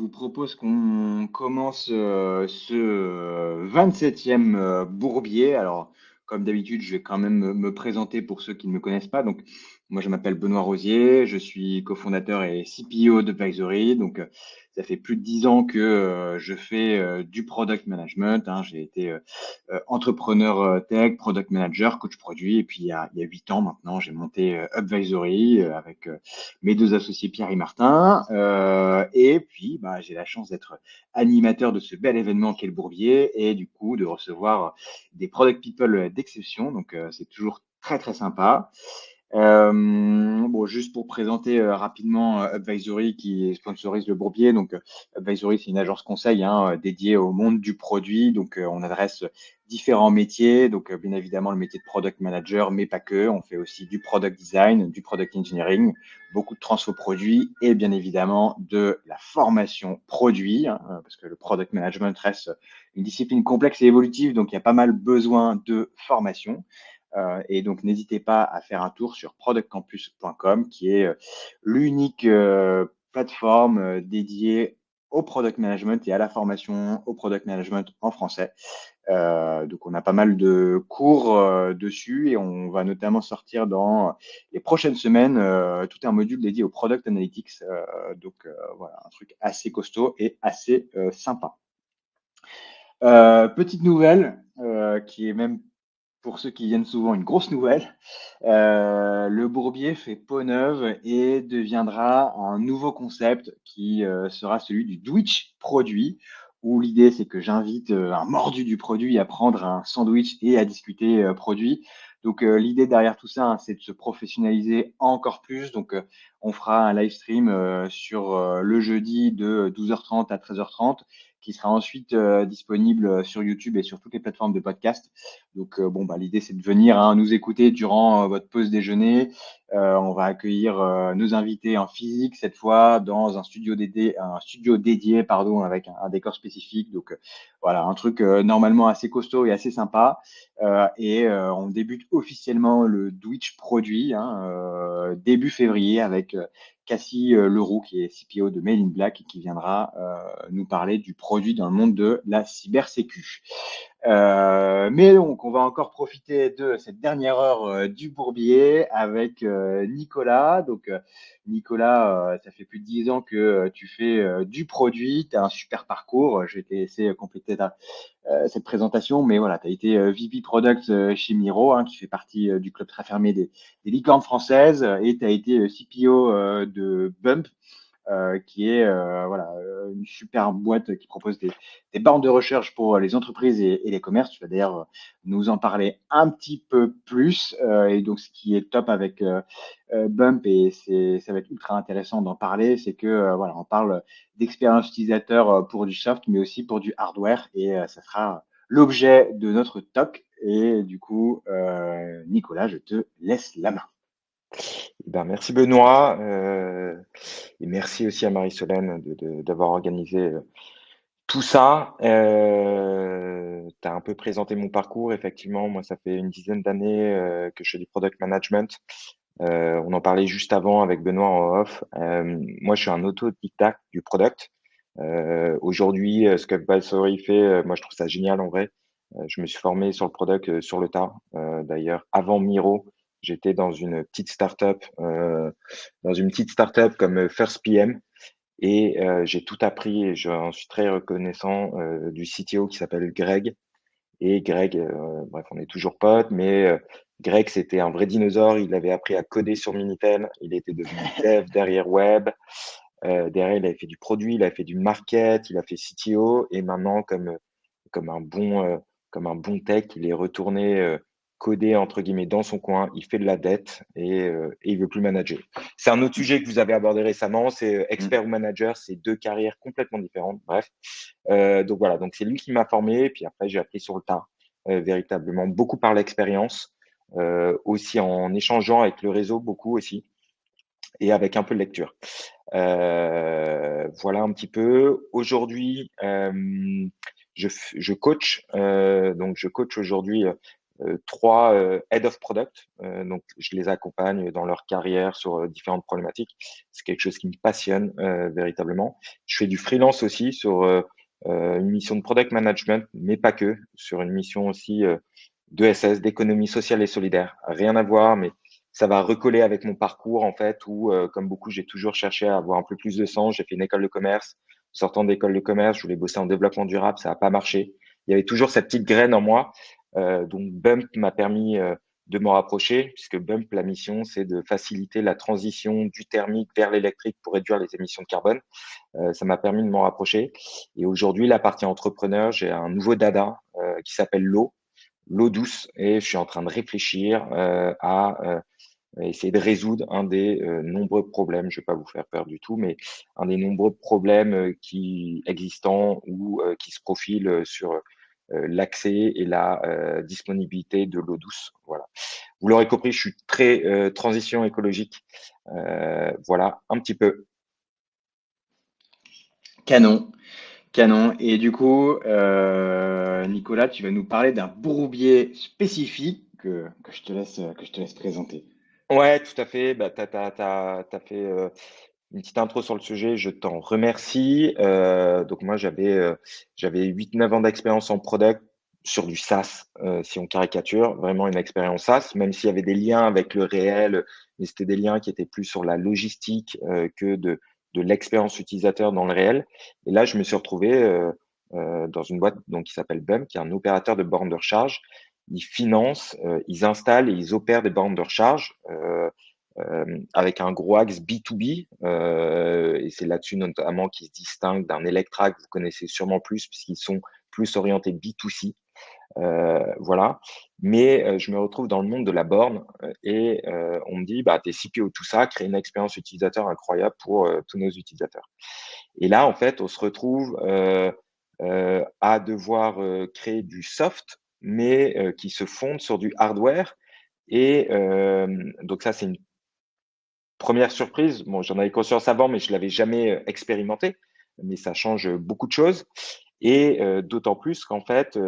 vous propose qu'on commence ce 27e Bourbier. Alors, comme d'habitude, je vais quand même me présenter pour ceux qui ne me connaissent pas. Donc, moi, je m'appelle Benoît Rosier, je suis cofondateur et CPO d'Advisory. Donc, ça fait plus de 10 ans que je fais du product management, hein. J'ai été entrepreneur tech, product manager, coach produit. Et puis, il y a 8 ans maintenant, j'ai monté Advisory avec mes deux associés Pierre et Martin. Et puis, bah, j'ai la chance d'être animateur de ce bel événement qu'est le Bourbier et du coup de recevoir des product people d'exception. Donc, c'est toujours très, très sympa. Bon, juste pour présenter rapidement Advisory qui sponsorise le Bourbier. Donc, Advisory, c'est une agence conseil hein, dédiée au monde du produit. Donc, on adresse différents métiers. Donc, bien évidemment, le métier de product manager, mais pas que. On fait aussi du product design, du product engineering, beaucoup de transfo produits et bien évidemment de la formation produit, hein, parce que le product management reste une discipline complexe et évolutive. Donc, il y a pas mal besoin de formation. Et donc, n'hésitez pas à faire un tour sur productcampus.com, qui est l'unique plateforme dédiée au product management et à la formation au product management en français. Donc, on a pas mal de cours dessus et on va notamment sortir dans les prochaines semaines tout un module dédié au product analytics. Donc, voilà, un truc assez costaud et assez sympa. Petite nouvelle qui est même pour ceux qui viennent souvent, une grosse nouvelle. Le Bourbier fait peau neuve et deviendra un nouveau concept qui sera celui du Dwitch produit, où l'idée c'est que j'invite un mordu du produit à prendre un sandwich et à discuter produit. Donc l'idée derrière tout ça, hein, c'est de se professionnaliser encore plus. Donc on fera un live stream sur le jeudi de 12h30 à 13h30 qui sera ensuite disponible sur YouTube et sur toutes les plateformes de podcast. Donc, bon, bah, l'idée, c'est de venir hein, nous écouter durant votre pause déjeuner. On va accueillir nos invités en physique cette fois dans un studio dédié pardon, avec un décor spécifique. Donc, voilà, un truc normalement assez costaud et assez sympa. Et on débute officiellement le Twitch produit hein, début février avec Cassie Leroux, qui est CPO de Mail in Black et qui viendra nous parler du produit dans le monde de la cybersécu. Mais donc, on va encore profiter de cette dernière heure du Bourbier avec Nicolas. Donc, Nicolas, ça fait plus de 10 ans que tu fais du produit. Tu as un super parcours. Je vais te laisser compléter cette présentation. Mais voilà, tu as été VP Product chez Miro, hein, qui fait partie du club très fermé des licornes françaises. Et tu as été CPO de Bump, qui est voilà, une super boîte qui propose des bornes de recherche pour les entreprises et les commerces. Tu vas d'ailleurs nous en parler un petit peu plus. Et donc, ce qui est top avec Bump, et ça va être ultra intéressant d'en parler, c'est que voilà, on parle d'expérience utilisateur pour du soft, mais aussi pour du hardware. Et ça sera l'objet de notre talk. Et du coup, Nicolas, je te laisse la main. Ben, merci Benoît, et merci aussi à Marie-Solène d'avoir organisé tout ça. Tu as un peu présenté mon parcours. Effectivement, moi, ça fait une dizaine d'années que je fais du product management. On en parlait juste avant avec Benoît en off. Moi, je suis un autodidacte du product. Aujourd'hui, ce qu'Advisory fait, moi, je trouve ça génial en vrai. Je me suis formé sur le product sur le tas. D'ailleurs, avant Miro, j'étais dans une petite startup comme First PM et j'ai tout appris et j'en suis très reconnaissant du CTO qui s'appelle Greg. Et Greg, bref, on est toujours potes, mais Greg, c'était un vrai dinosaure. Il avait appris à coder sur Minitel. Il était devenu dev derrière web. Derrière, il avait fait du produit, il a fait du market, il a fait CTO. Et maintenant, comme un bon, comme un bon tech, il est retourné coder entre guillemets dans son coin. Il fait de la dette et il veut plus manager. C'est un autre sujet que vous avez abordé récemment. C'est expert ou manager, c'est deux carrières complètement différentes. Bref, donc voilà. Donc c'est lui qui m'a formé. Puis après, j'ai appris sur le tas, véritablement beaucoup par l'expérience, aussi en échangeant avec le réseau beaucoup aussi et avec un peu de lecture. Voilà un petit peu. Aujourd'hui, je coach. Donc, je coach aujourd'hui 3 head of product. Donc, je les accompagne dans leur carrière sur différentes problématiques. C'est quelque chose qui me passionne véritablement. Je fais du freelance aussi sur une mission de product management, mais pas que, sur une mission aussi d'ESS, d'économie sociale et solidaire. Rien à voir, mais ça va recoller avec mon parcours en fait, où comme beaucoup, j'ai toujours cherché à avoir un peu plus de sens. J'ai fait une école de commerce. Sortant d'école de commerce, je voulais bosser en développement durable, ça n'a pas marché. Il y avait toujours cette petite graine en moi. Donc Bump m'a permis de m'en rapprocher, puisque Bump, la mission, c'est de faciliter la transition du thermique vers l'électrique pour réduire les émissions de carbone. Ça m'a permis de m'en rapprocher. Et aujourd'hui, la partie entrepreneur, j'ai un nouveau dada qui s'appelle l'eau douce, et je suis en train de réfléchir à essayer de résoudre un des nombreux problèmes, je ne vais pas vous faire peur du tout, mais un des nombreux problèmes qui existants ou qui se profilent sur l'accès et la disponibilité de l'eau douce. Voilà. Vous l'aurez compris, je suis très transition écologique. Voilà, un petit peu. Canon, canon. Et du coup, Nicolas, tu vas nous parler d'un bourbier spécifique que je te laisse présenter. Ouais, tout à fait. Bah, t'as fait une petite intro sur le sujet. Je t'en remercie. Donc moi, j'avais 8-9 ans d'expérience en product sur du SaaS, si on caricature, vraiment une expérience SaaS, même s'il y avait des liens avec le réel, mais c'était des liens qui étaient plus sur la logistique que de l'expérience utilisateur dans le réel. Et là, je me suis retrouvé dans une boîte donc, qui s'appelle Bump, qui est un opérateur de bornes de recharge. Ils financent, ils installent et ils opèrent des bornes de recharge avec un gros axe B2B. Et c'est là-dessus notamment qu'ils se distinguent d'un Electra que vous connaissez sûrement plus, puisqu'ils sont plus orientés B2C. Voilà. Mais je me retrouve dans le monde de la borne et on me dit, bah, t'es CPO, tout ça, créer une expérience utilisateur incroyable pour tous nos utilisateurs. Et là, en fait, on se retrouve à devoir créer du soft, mais qui se fonde sur du hardware. Et donc ça, c'est une première surprise. Bon, j'en avais conscience avant, mais je l'avais jamais expérimenté. Mais ça change beaucoup de choses. Et d'autant plus qu'en fait,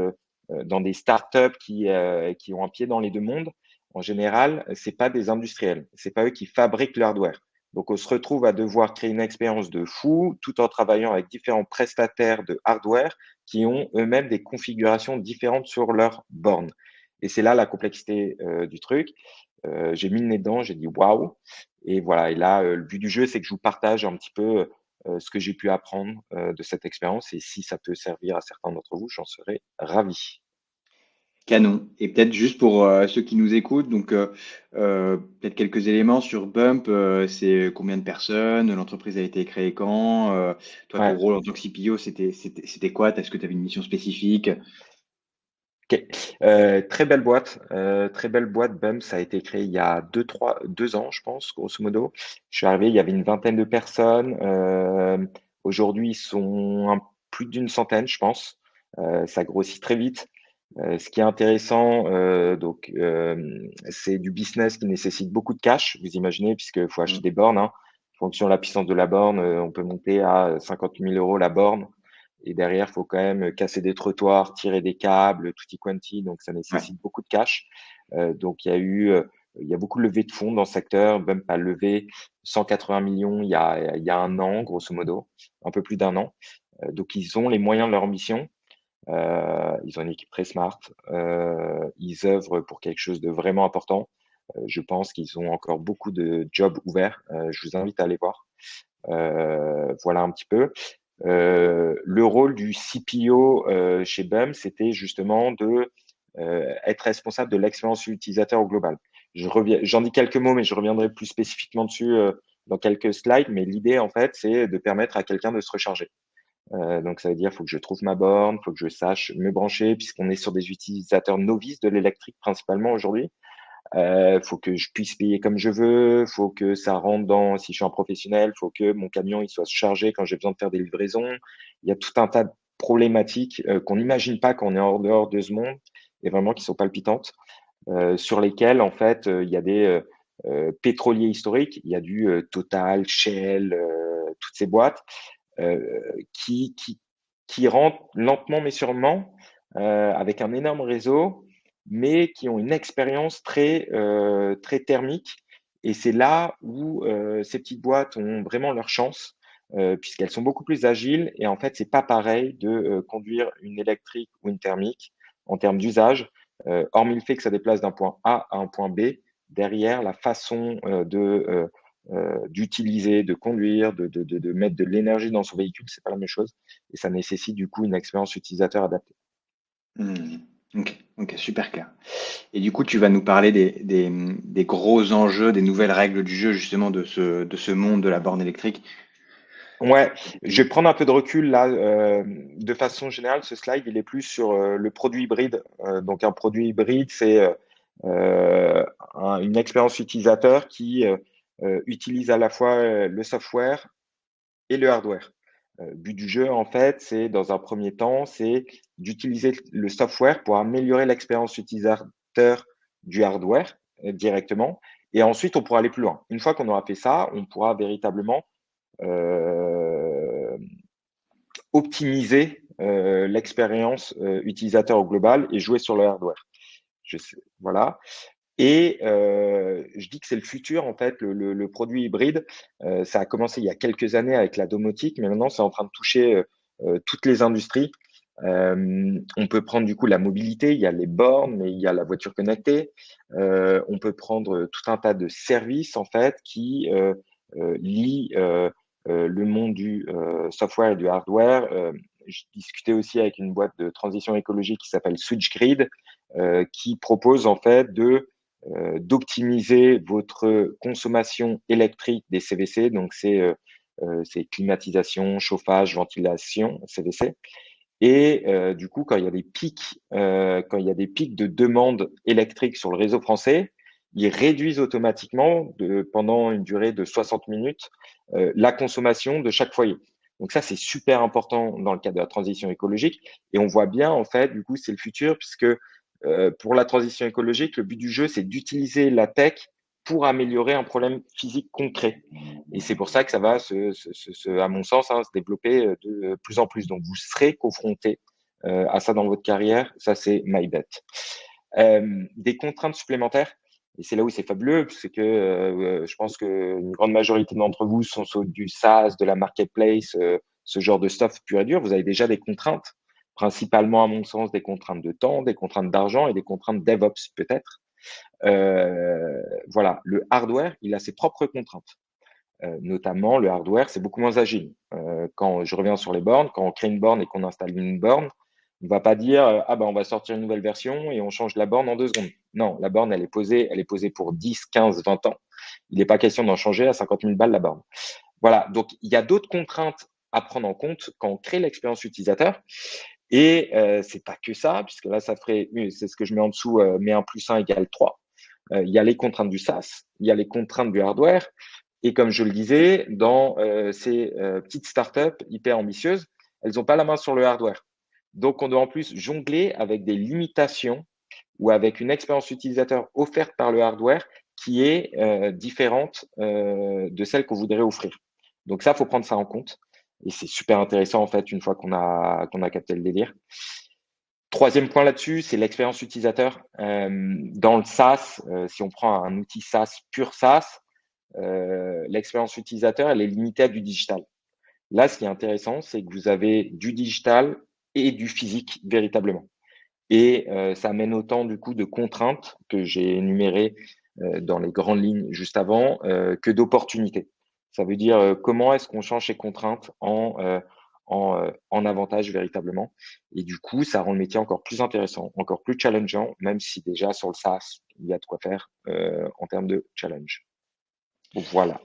dans des startups qui ont un pied dans les deux mondes, en général, c'est pas des industriels. C'est pas eux qui fabriquent le hardware. Donc, on se retrouve à devoir créer une expérience de fou tout en travaillant avec différents prestataires de hardware qui ont eux-mêmes des configurations différentes sur leur borne. Et c'est là la complexité du truc. J'ai mis le nez dedans, j'ai dit waouh. Et voilà. Et là, le but du jeu, c'est que je vous partage un petit peu ce que j'ai pu apprendre de cette expérience. Et si ça peut servir à certains d'entre vous, j'en serais ravi. Canon. Et peut-être juste pour ceux qui nous écoutent, donc peut-être quelques éléments sur Bump, c'est combien de personnes, l'entreprise a été créée quand, toi ton Ouais. rôle en tant que CPO c'était quoi? Est-ce que tu avais une mission spécifique? Ok. Très belle boîte. Bump, ça a été créé il y a 2 ans, je pense, grosso modo. Je suis arrivé, il y avait une vingtaine de personnes. Aujourd'hui, ils sont plus d'une centaine, je pense. Ça grossit très vite. Ce qui est intéressant, c'est du business qui nécessite beaucoup de cash, vous imaginez, puisqu'il faut acheter Mm. des bornes, hein. En fonction de la puissance de la borne, on peut monter à 50 000 euros la borne. Et derrière, il faut quand même casser des trottoirs, tirer des câbles, tutti quanti. Donc, ça Ouais, nécessite beaucoup de cash. Donc, il y a beaucoup de levées de fonds dans ce secteur. Bump a levé 180 millions il y a un an, grosso modo, un peu plus d'un an. Donc, ils ont les moyens de leur ambition. Ils ont une équipe très smart. Ils œuvrent pour quelque chose de vraiment important. Je pense qu'ils ont encore beaucoup de jobs ouverts. Je vous invite à aller voir. Voilà un petit peu. Le rôle du CPO chez BUM, c'était justement de être responsable de l'expérience utilisateur au global. J'en dis quelques mots, mais je reviendrai plus spécifiquement dessus dans quelques slides. Mais l'idée, en fait, c'est de permettre à quelqu'un de se recharger. Donc, ça veut dire, il faut que je trouve ma borne, il faut que je sache me brancher, puisqu'on est sur des utilisateurs novices de l'électrique principalement aujourd'hui. Faut que je puisse payer comme je veux, faut que ça rentre dans, si je suis un professionnel, faut que mon camion il soit chargé quand j'ai besoin de faire des livraisons. Il y a tout un tas de problématiques qu'on n'imagine pas quand on est en dehors de ce monde et vraiment qui sont palpitantes, sur lesquelles en fait il y a des pétroliers historiques, il y a du Total, Shell, toutes ces boîtes euh, qui rentrent lentement mais sûrement avec un énorme réseau mais qui ont une expérience très thermique. Et c'est là où ces petites boîtes ont vraiment leur chance, puisqu'elles sont beaucoup plus agiles. Et en fait, c'est pas pareil de conduire une électrique ou une thermique en termes d'usage, hormis le fait que ça déplace d'un point A à un point B. Derrière, la façon d'utiliser, de conduire, de mettre de l'énergie dans son véhicule, c'est pas la même chose. Et ça nécessite du coup une expérience utilisateur adaptée. Hmm. Ok, ok, super clair. Et du coup, tu vas nous parler des gros enjeux, des nouvelles règles du jeu, justement, de ce monde de la borne électrique. Ouais, je vais prendre un peu de recul là. De façon générale, ce slide, il est plus sur le produit hybride. Donc, un produit hybride, c'est une expérience utilisateur qui utilise à la fois le software et le hardware. Le but du jeu, en fait, c'est dans un premier temps, c'est d'utiliser le software pour améliorer l'expérience utilisateur du hardware directement. Et ensuite, on pourra aller plus loin. Une fois qu'on aura fait ça, on pourra véritablement euh, optimiser l'expérience utilisateur au global et jouer sur le hardware. Voilà. Et je dis que c'est le futur, en fait, le produit hybride. Ça a commencé il y a quelques années avec la domotique, mais maintenant, c'est en train de toucher toutes les industries. On peut prendre du coup la mobilité, il y a les bornes, mais il y a la voiture connectée. On peut prendre tout un tas de services, en fait, qui lient le monde du software et du hardware. Je discutais aussi avec une boîte de transition écologique qui s'appelle SwitchGrid, qui propose en fait d'optimiser votre consommation électrique des CVC, donc c'est climatisation, chauffage, ventilation, CVC. Et du coup, quand il y a des pics de demande électrique sur le réseau français, ils réduisent automatiquement pendant une durée de 60 minutes la consommation de chaque foyer. Donc ça, c'est super important dans le cadre de la transition écologique. Et on voit bien, en fait, du coup, c'est le futur, puisque pour la transition écologique, le but du jeu, c'est d'utiliser la tech pour améliorer un problème physique concret. Et c'est pour ça que ça va, à mon sens, hein, se développer de plus en plus. Donc, vous serez confronté à ça dans votre carrière. Ça, c'est my bet. Des contraintes supplémentaires, et c'est là où c'est fabuleux, c'est que je pense qu'une grande majorité d'entre vous sont sur du SaaS, de la marketplace, ce genre de stuff pur et dur. Vous avez déjà des contraintes, principalement à mon sens des contraintes de temps, des contraintes d'argent et des contraintes DevOps peut-être. Voilà, le hardware, il a ses propres contraintes. Notamment, le hardware, c'est beaucoup moins agile. Quand je reviens sur les bornes, quand on crée une borne et qu'on installe une borne, on va pas dire ah ben on va sortir une nouvelle version et on change la borne en 2 secondes. Non, la borne elle est posée pour 10, 15, 20 ans. Il n'est pas question d'en changer à 50 000 balles la borne. Voilà, donc il y a d'autres contraintes à prendre en compte quand on crée l'expérience utilisateur. Et c'est pas que ça, puisque là ça ferait, c'est ce que je mets en dessous, mais 1 plus 1 égale 3. Il y a les contraintes du SaaS, il y a les contraintes du hardware. Et comme je le disais, dans ces petites startups hyper ambitieuses, elles n'ont pas la main sur le hardware. Donc, on doit en plus jongler avec des limitations ou avec une expérience utilisateur offerte par le hardware qui est différente de celle qu'on voudrait offrir. Donc ça, faut prendre ça en compte. Et c'est super intéressant, en fait, une fois qu'on a capté le délire. Troisième point là-dessus, c'est l'expérience utilisateur. Dans le SaaS, si on prend un outil SaaS, pur SaaS, l'expérience utilisateur, elle est limitée à du digital. Là, ce qui est intéressant, c'est que vous avez du digital et du physique véritablement. Et ça amène autant du coup de contraintes que j'ai énumérées dans les grandes lignes juste avant que d'opportunités. Ça veut dire comment est-ce qu'on change ces contraintes en avantage véritablement. Et du coup, ça rend le métier encore plus intéressant, encore plus challengeant, même si déjà sur le SaaS, il y a de quoi faire en termes de challenge. Voilà.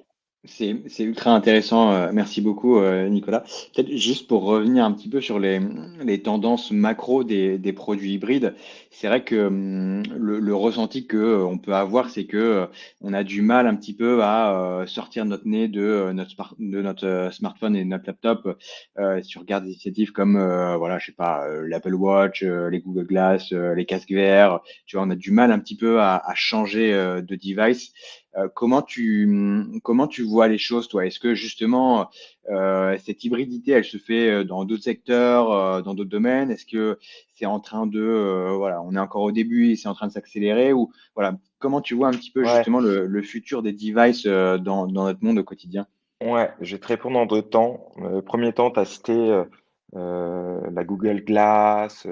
C'est ultra intéressant. Merci beaucoup, Nicolas. Peut-être juste pour revenir un petit peu sur les tendances macro des produits hybrides, c'est vrai que le ressenti que on peut avoir, c'est que on a du mal un petit peu à sortir notre nez de notre smartphone et de notre laptop. Si tu regardes des initiatives comme voilà, je sais pas, l'Apple Watch, les Google Glass, les casques VR, tu vois, on a du mal un petit peu à changer de device. comment tu vois les choses, toi? Est-ce que justement, cette hybridité, elle se fait dans d'autres secteurs, dans d'autres domaines? Est-ce que c'est en train de, voilà, on est encore au début et c'est en train de s'accélérer ou voilà, comment tu vois un petit peu Ouais, justement le futur des devices dans notre monde au quotidien? ouais, je vais te répondre en deux temps. Premier temps, tu as cité la Google Glass,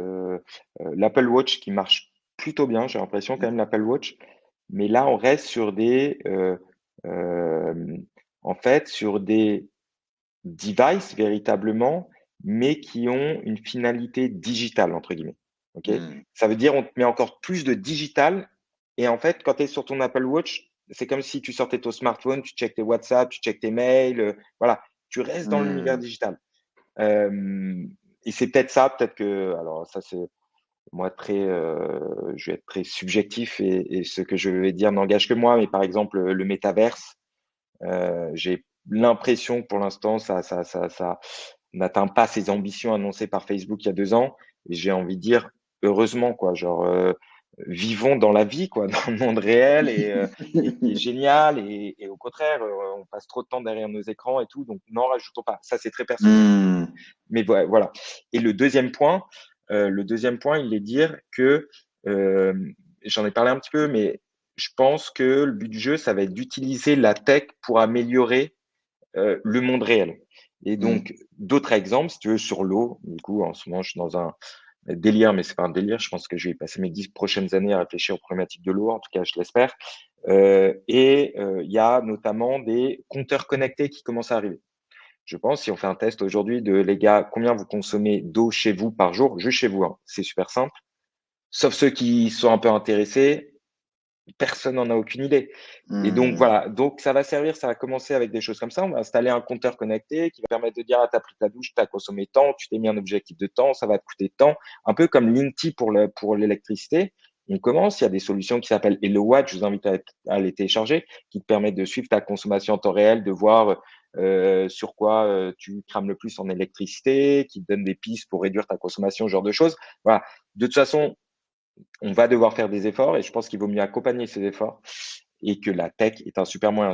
l'Apple Watch qui marche plutôt bien, j'ai l'impression quand même l'Apple Watch. Mais là, on reste sur en fait, sur des devices véritablement, mais qui ont une finalité «digitale» entre guillemets, OK? Mmh. Ça veut dire on te met encore plus de digital et en fait, quand tu es sur ton Apple Watch, c'est comme si tu sortais ton smartphone, tu checkes tes WhatsApp, tu checkes tes mails, voilà, tu restes dans l'univers Mmh. digital. Hem et c'est peut-être ça, peut-être que alors ça c'est moi très, je vais être très subjectif et ce que je vais dire n'engage que moi, mais par exemple, le métaverse, j'ai l'impression que pour l'instant, ça n'atteint pas ses ambitions annoncées par Facebook il y a 2 ans et j'ai envie de dire: «Heureusement» quoi, genre, vivons dans la vie quoi, dans le monde réel et qui est génial et au contraire, on passe trop de temps derrière nos écrans et tout, donc n'en rajoutons pas. Ça, c'est très personnel. Mmh. Mais voilà et le deuxième point, il est dire que, j'en ai parlé un petit peu, mais je pense que le but du jeu, ça va être d'utiliser la tech pour améliorer, le monde réel et Mmh. donc d'autres exemples, si tu veux, sur l'eau, du coup, en ce moment, je suis dans un délire, mais c'est pas un délire, je pense que je vais passer mes 10 prochaines années à réfléchir aux problématiques de l'eau, en tout cas, je l'espère, il y a notamment des compteurs connectés qui commencent à arriver. Je pense, si on fait un test aujourd'hui de les gars, combien vous consommez d'eau chez vous par jour? Juste chez vous, hein, c'est super simple. Sauf ceux qui sont un peu intéressés, personne n'en a aucune idée. Et donc Mmh. voilà, donc ça va servir, ça va commencer avec des choses comme ça. On va installer un compteur connecté qui va permettre de dire: «Ah, tu as pris ta douche, tu as consommé tant, tu t'es mis un objectif de temps, ça va te coûter tant». Un peu comme Linky pour l'électricité. On commence, il y a des solutions qui s'appellent HelloWatt, je vous invite à les télécharger, qui te permettent de suivre ta consommation en temps réel, de voir, sur quoi, tu crames le plus en électricité, qui te donnent des pistes pour réduire ta consommation, ce genre de choses. Voilà. De toute façon, on va devoir faire des efforts et je pense qu'il vaut mieux accompagner ces efforts et que la tech est un super moyen.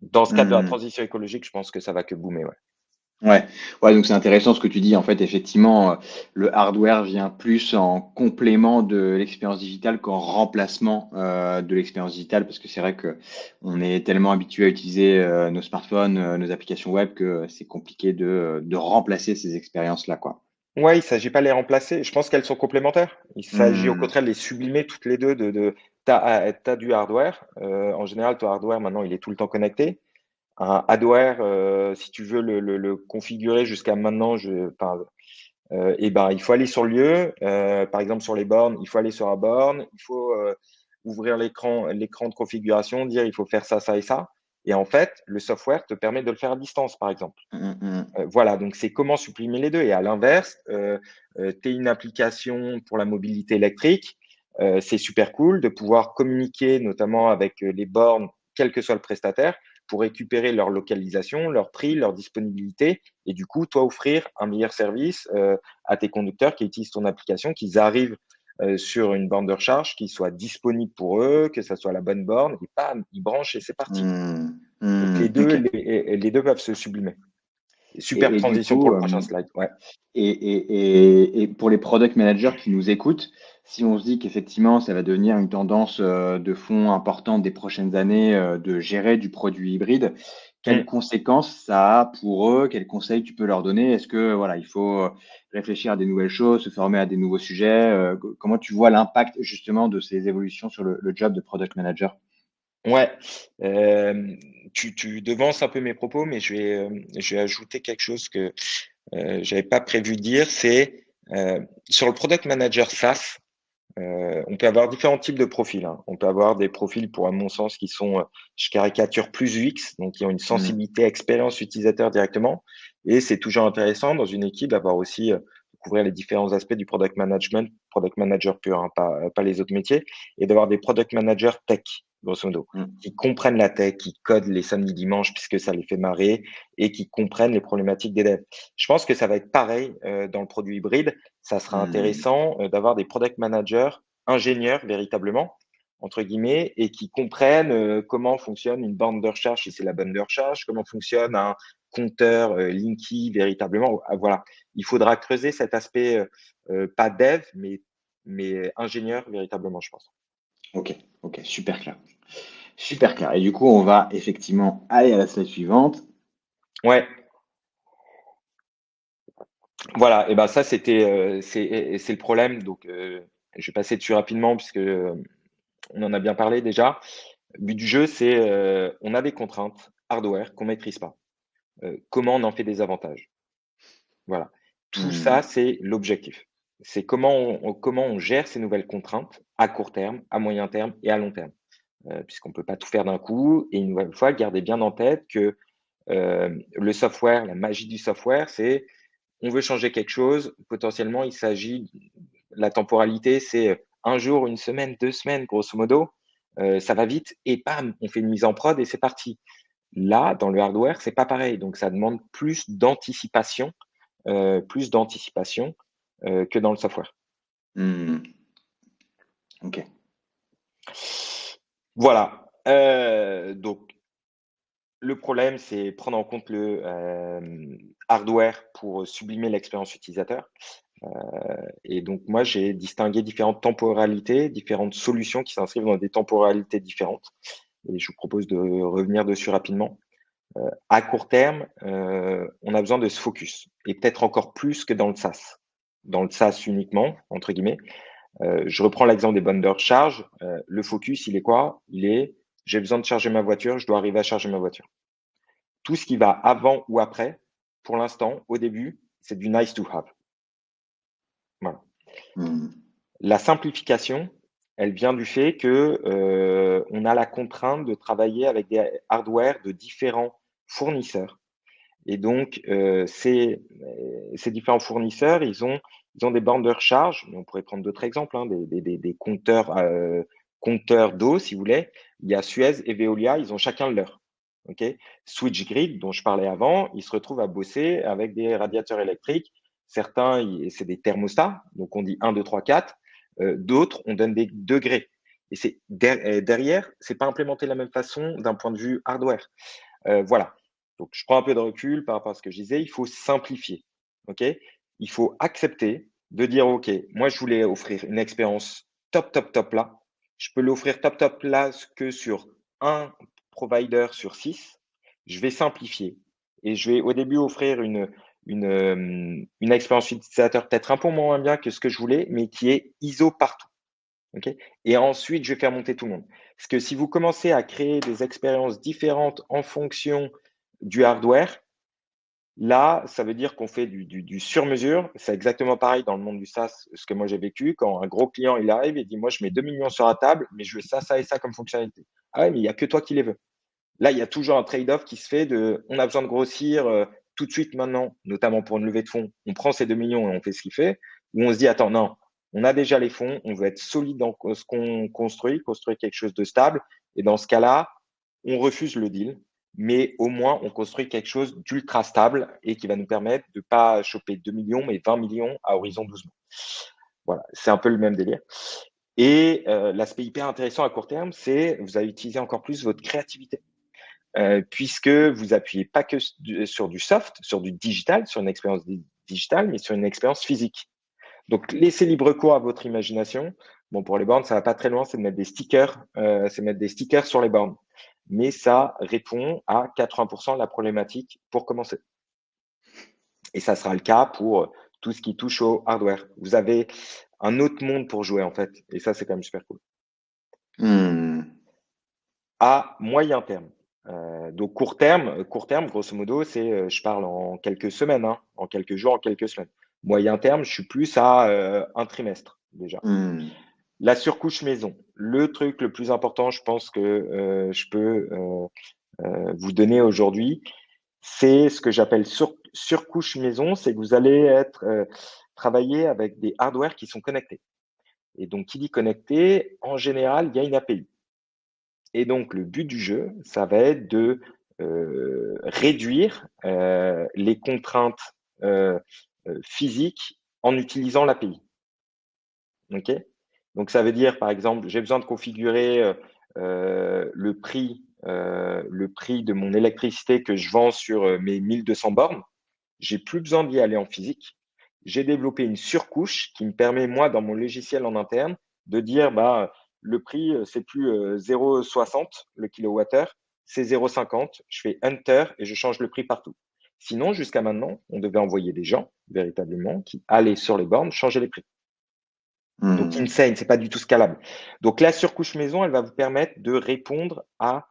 Dans ce cadre de la Mmh. transition écologique, je pense que ça va que boomer, ouais. Ouais, ouais, donc c'est intéressant ce que tu dis. En fait, effectivement, le hardware vient plus en complément de l'expérience digitale qu'en remplacement de l'expérience digitale, parce que c'est vrai que on est tellement habitué à utiliser nos smartphones, nos applications web que c'est compliqué de remplacer ces expériences-là, quoi. Ouais, il s'agit pas de les remplacer. Je pense qu'elles sont complémentaires. Il s'agit au Mmh. contraire de les sublimer toutes les 2 de tu as du hardware, en général, ton hardware maintenant, il est tout le temps connecté. Un hardware, si tu veux le configurer jusqu'à maintenant, et ben, il faut aller sur le lieu, par exemple sur les bornes, il faut aller sur la borne, il faut, ouvrir l'écran de configuration, dire: «Il faut faire ça, ça et ça» et en fait, le software te permet de le faire à distance, par exemple. Mmh mh. Voilà, donc c'est comment supprimer les 2 et à l'inverse, tu es une application pour la mobilité électrique, c'est super cool de pouvoir communiquer notamment avec, les bornes, quel que soit le prestataire, pour récupérer leur localisation, leur prix, leur disponibilité et du coup, toi, offrir un meilleur service, à tes conducteurs qui utilisent ton application, qu'ils arrivent, sur une borne de recharge, qui soit disponible pour eux, que ça soit la bonne borne et bam, ils branchent et c'est parti. Mmh. Donc Mmh. OK. les 2 peuvent se sublimer. Super Et du transition pour coup, le prochain slide, ouais. et pour les product managers qui nous écoutent, si on se dit qu'effectivement, ça va devenir une tendance, de fond importante des prochaines années, de gérer du produit hybride, quelles Mmh. conséquences ça a pour eux? Quels conseils tu peux leur donner? Est-ce que, voilà, il faut, réfléchir à des nouvelles choses, se former à des nouveaux sujets? Comment tu vois l'impact justement de ces évolutions sur le job de product manager? Ouais, tu devances un peu mes propos, mais je vais ajouter quelque chose que, j'avais pas prévu de dire, c'est, sur le product manager SaaS, on peut avoir différents types de profils, hein. On peut avoir des profils pour à mon sens qui sont, je caricature plus UX, donc qui ont une Mmh. sensibilité expérience utilisateur directement et c'est toujours intéressant dans une équipe d'avoir aussi, couvrir les différents aspects du product management, product manager pur, hein, pas les autres métiers et d'avoir des product managers tech, grosso modo, Mmh. qui comprennent la tech, qui codent les samedis, dimanches puisque ça les fait marrer et qui comprennent les problématiques des devs. Je pense que ça va être pareil, dans le produit hybride. Ça sera Mmh. intéressant, d'avoir des product managers ingénieurs véritablement, entre guillemets, et qui comprennent comment fonctionne une borne de recharge, si c'est la borne de recharge, comment fonctionne un compteur Linky véritablement. Voilà, il faudra creuser cet aspect, pas dev, mais ingénieur véritablement, je pense. Ok, ok, super clair. Super clair. Et du coup, on va effectivement aller à la slide suivante. Ouais, voilà. Et ben ça, c'est le problème. Donc, je vais passer dessus rapidement puisque on en a bien parlé déjà. Le but du jeu, c'est on a des contraintes hardware qu'on maîtrise pas. Comment on en fait des avantages? Voilà. Tout ça, Hmm, c'est l'objectif. C'est comment on gère ces nouvelles contraintes à court terme, à moyen terme et à long terme. Puisqu'on peut pas tout faire d'un coup. Et une nouvelle fois, gardez bien en tête que le software, la magie du software, c'est on veut changer quelque chose. Potentiellement, il s'agit, la temporalité, c'est un jour, une semaine, 2 semaines, grosso modo. Ça va vite et bam, on fait une mise en prod et c'est parti. Là, dans le hardware, c'est pas pareil. Donc, ça demande plus d'anticipation que dans le software. hmm, ok. Voilà. Donc, le problème, c'est prendre en compte le hardware pour sublimer l'expérience utilisateur. Et donc, moi, j'ai distingué différentes temporalités, différentes solutions qui s'inscrivent dans des temporalités différentes. Et je vous propose de revenir dessus rapidement. À court terme, on a besoin de se focus et peut-être encore plus que dans le SaaS. Dans le SaaS uniquement, entre guillemets. Je reprends l'exemple des bornes de recharge. Le focus, il est quoi? Il est, j'ai besoin de charger ma voiture, je dois arriver à charger ma voiture. Tout ce qui va avant ou après, pour l'instant, au début, c'est du nice to have. Voilà. Hmm, La simplification, elle vient du fait que on a la contrainte de travailler avec des hardware de différents fournisseurs. Et donc, ces différents fournisseurs, ils ont des bornes de recharge. On pourrait prendre d'autres exemples, hein, des compteurs d'eau, si vous voulez. Il y a Suez et Veolia, ils ont chacun le leur. OK? SwitchGrid, dont je parlais avant, ils se retrouvent à bosser avec des radiateurs électriques. Certains, c'est des thermostats, donc on dit 1, 2, 3, 4. D'autres, on donne des degrés. Et c'est derrière, c'est pas implémenté de la même façon d'un point de vue hardware. Voilà. Donc, je prends un peu de recul par rapport à ce que je disais. Il faut simplifier. OK? Il faut accepter de dire, OK, moi, je voulais offrir une expérience top, top, top là. Je peux l'offrir top, top là que sur un provider sur 6. Je vais simplifier et je vais au début offrir une expérience utilisateur peut-être un peu moins bien que ce que je voulais, mais qui est ISO partout. OK? Et ensuite, je vais faire monter tout le monde. Parce que si vous commencez à créer des expériences différentes en fonction du hardware, là, ça veut dire qu'on fait du sur-mesure. C'est exactement pareil dans le monde du SaaS, ce que moi j'ai vécu. Quand un gros client il arrive et dit, moi je mets 2 millions sur la table, mais je veux ça et ça comme fonctionnalité. Ah ouais, mais il n'y a que toi qui les veux. Là, il y a toujours un trade-off qui se fait de, on a besoin de grossir tout de suite maintenant, notamment pour une levée de fonds. On prend ces 2 millions et on fait ce qu'il fait. Ou on se dit, attends, non, on a déjà les fonds, on veut être solide dans ce qu'on construit, construire quelque chose de stable. Et dans ce cas-là, on refuse le deal, mais au moins on construit quelque chose d'ultra stable et qui va nous permettre de pas choper 2 millions, mais 20 millions à horizon 12 mois. Voilà, c'est un peu le même délire. Et l'aspect hyper intéressant à court terme, c'est vous allez utiliser encore plus votre créativité. Puisque vous appuyez pas que sur du soft, sur du digital, sur une expérience digitale, mais sur une expérience physique. Donc, laissez libre cours à votre imagination. Bon, pour les bornes, ça va pas très loin, c'est de mettre des stickers, sur les bornes. Mais ça répond à 80% de la problématique pour commencer. Et ça sera le cas pour tout ce qui touche au hardware. Vous avez un autre monde pour jouer, en fait. Et ça, c'est quand même super cool. hmm, À moyen terme. Donc court terme, grosso modo, c'est, je parle en quelques semaines, hein, en quelques jours, en quelques semaines. Moyen terme, je suis plus à, un trimestre déjà. hmm. La surcouche maison, le truc le plus important, je pense que, je peux, vous donner aujourd'hui, c'est ce que j'appelle surcouche maison, c'est que vous allez être, travailler avec des hardware qui sont connectés et donc qui dit connecté, en général, il y a une API. Et donc, le but du jeu, ça va être de réduire les contraintes physiques en utilisant l'API. OK? Donc, ça veut dire, par exemple, j'ai besoin de configurer le prix de mon électricité que je vends sur mes 1200 bornes. J'ai plus besoin d'y aller en physique. J'ai développé une surcouche qui me permet, moi, dans mon logiciel en interne, de dire, bah, le prix, c'est plus 0,60 le kilowattheure, c'est 0,50. Je fais Enter et je change le prix partout. Sinon, jusqu'à maintenant, on devait envoyer des gens, véritablement, qui allaient sur les bornes changer les prix. Donc, Hmm. insane, c'est pas du tout scalable. Donc, la surcouche maison, elle va vous permettre de répondre à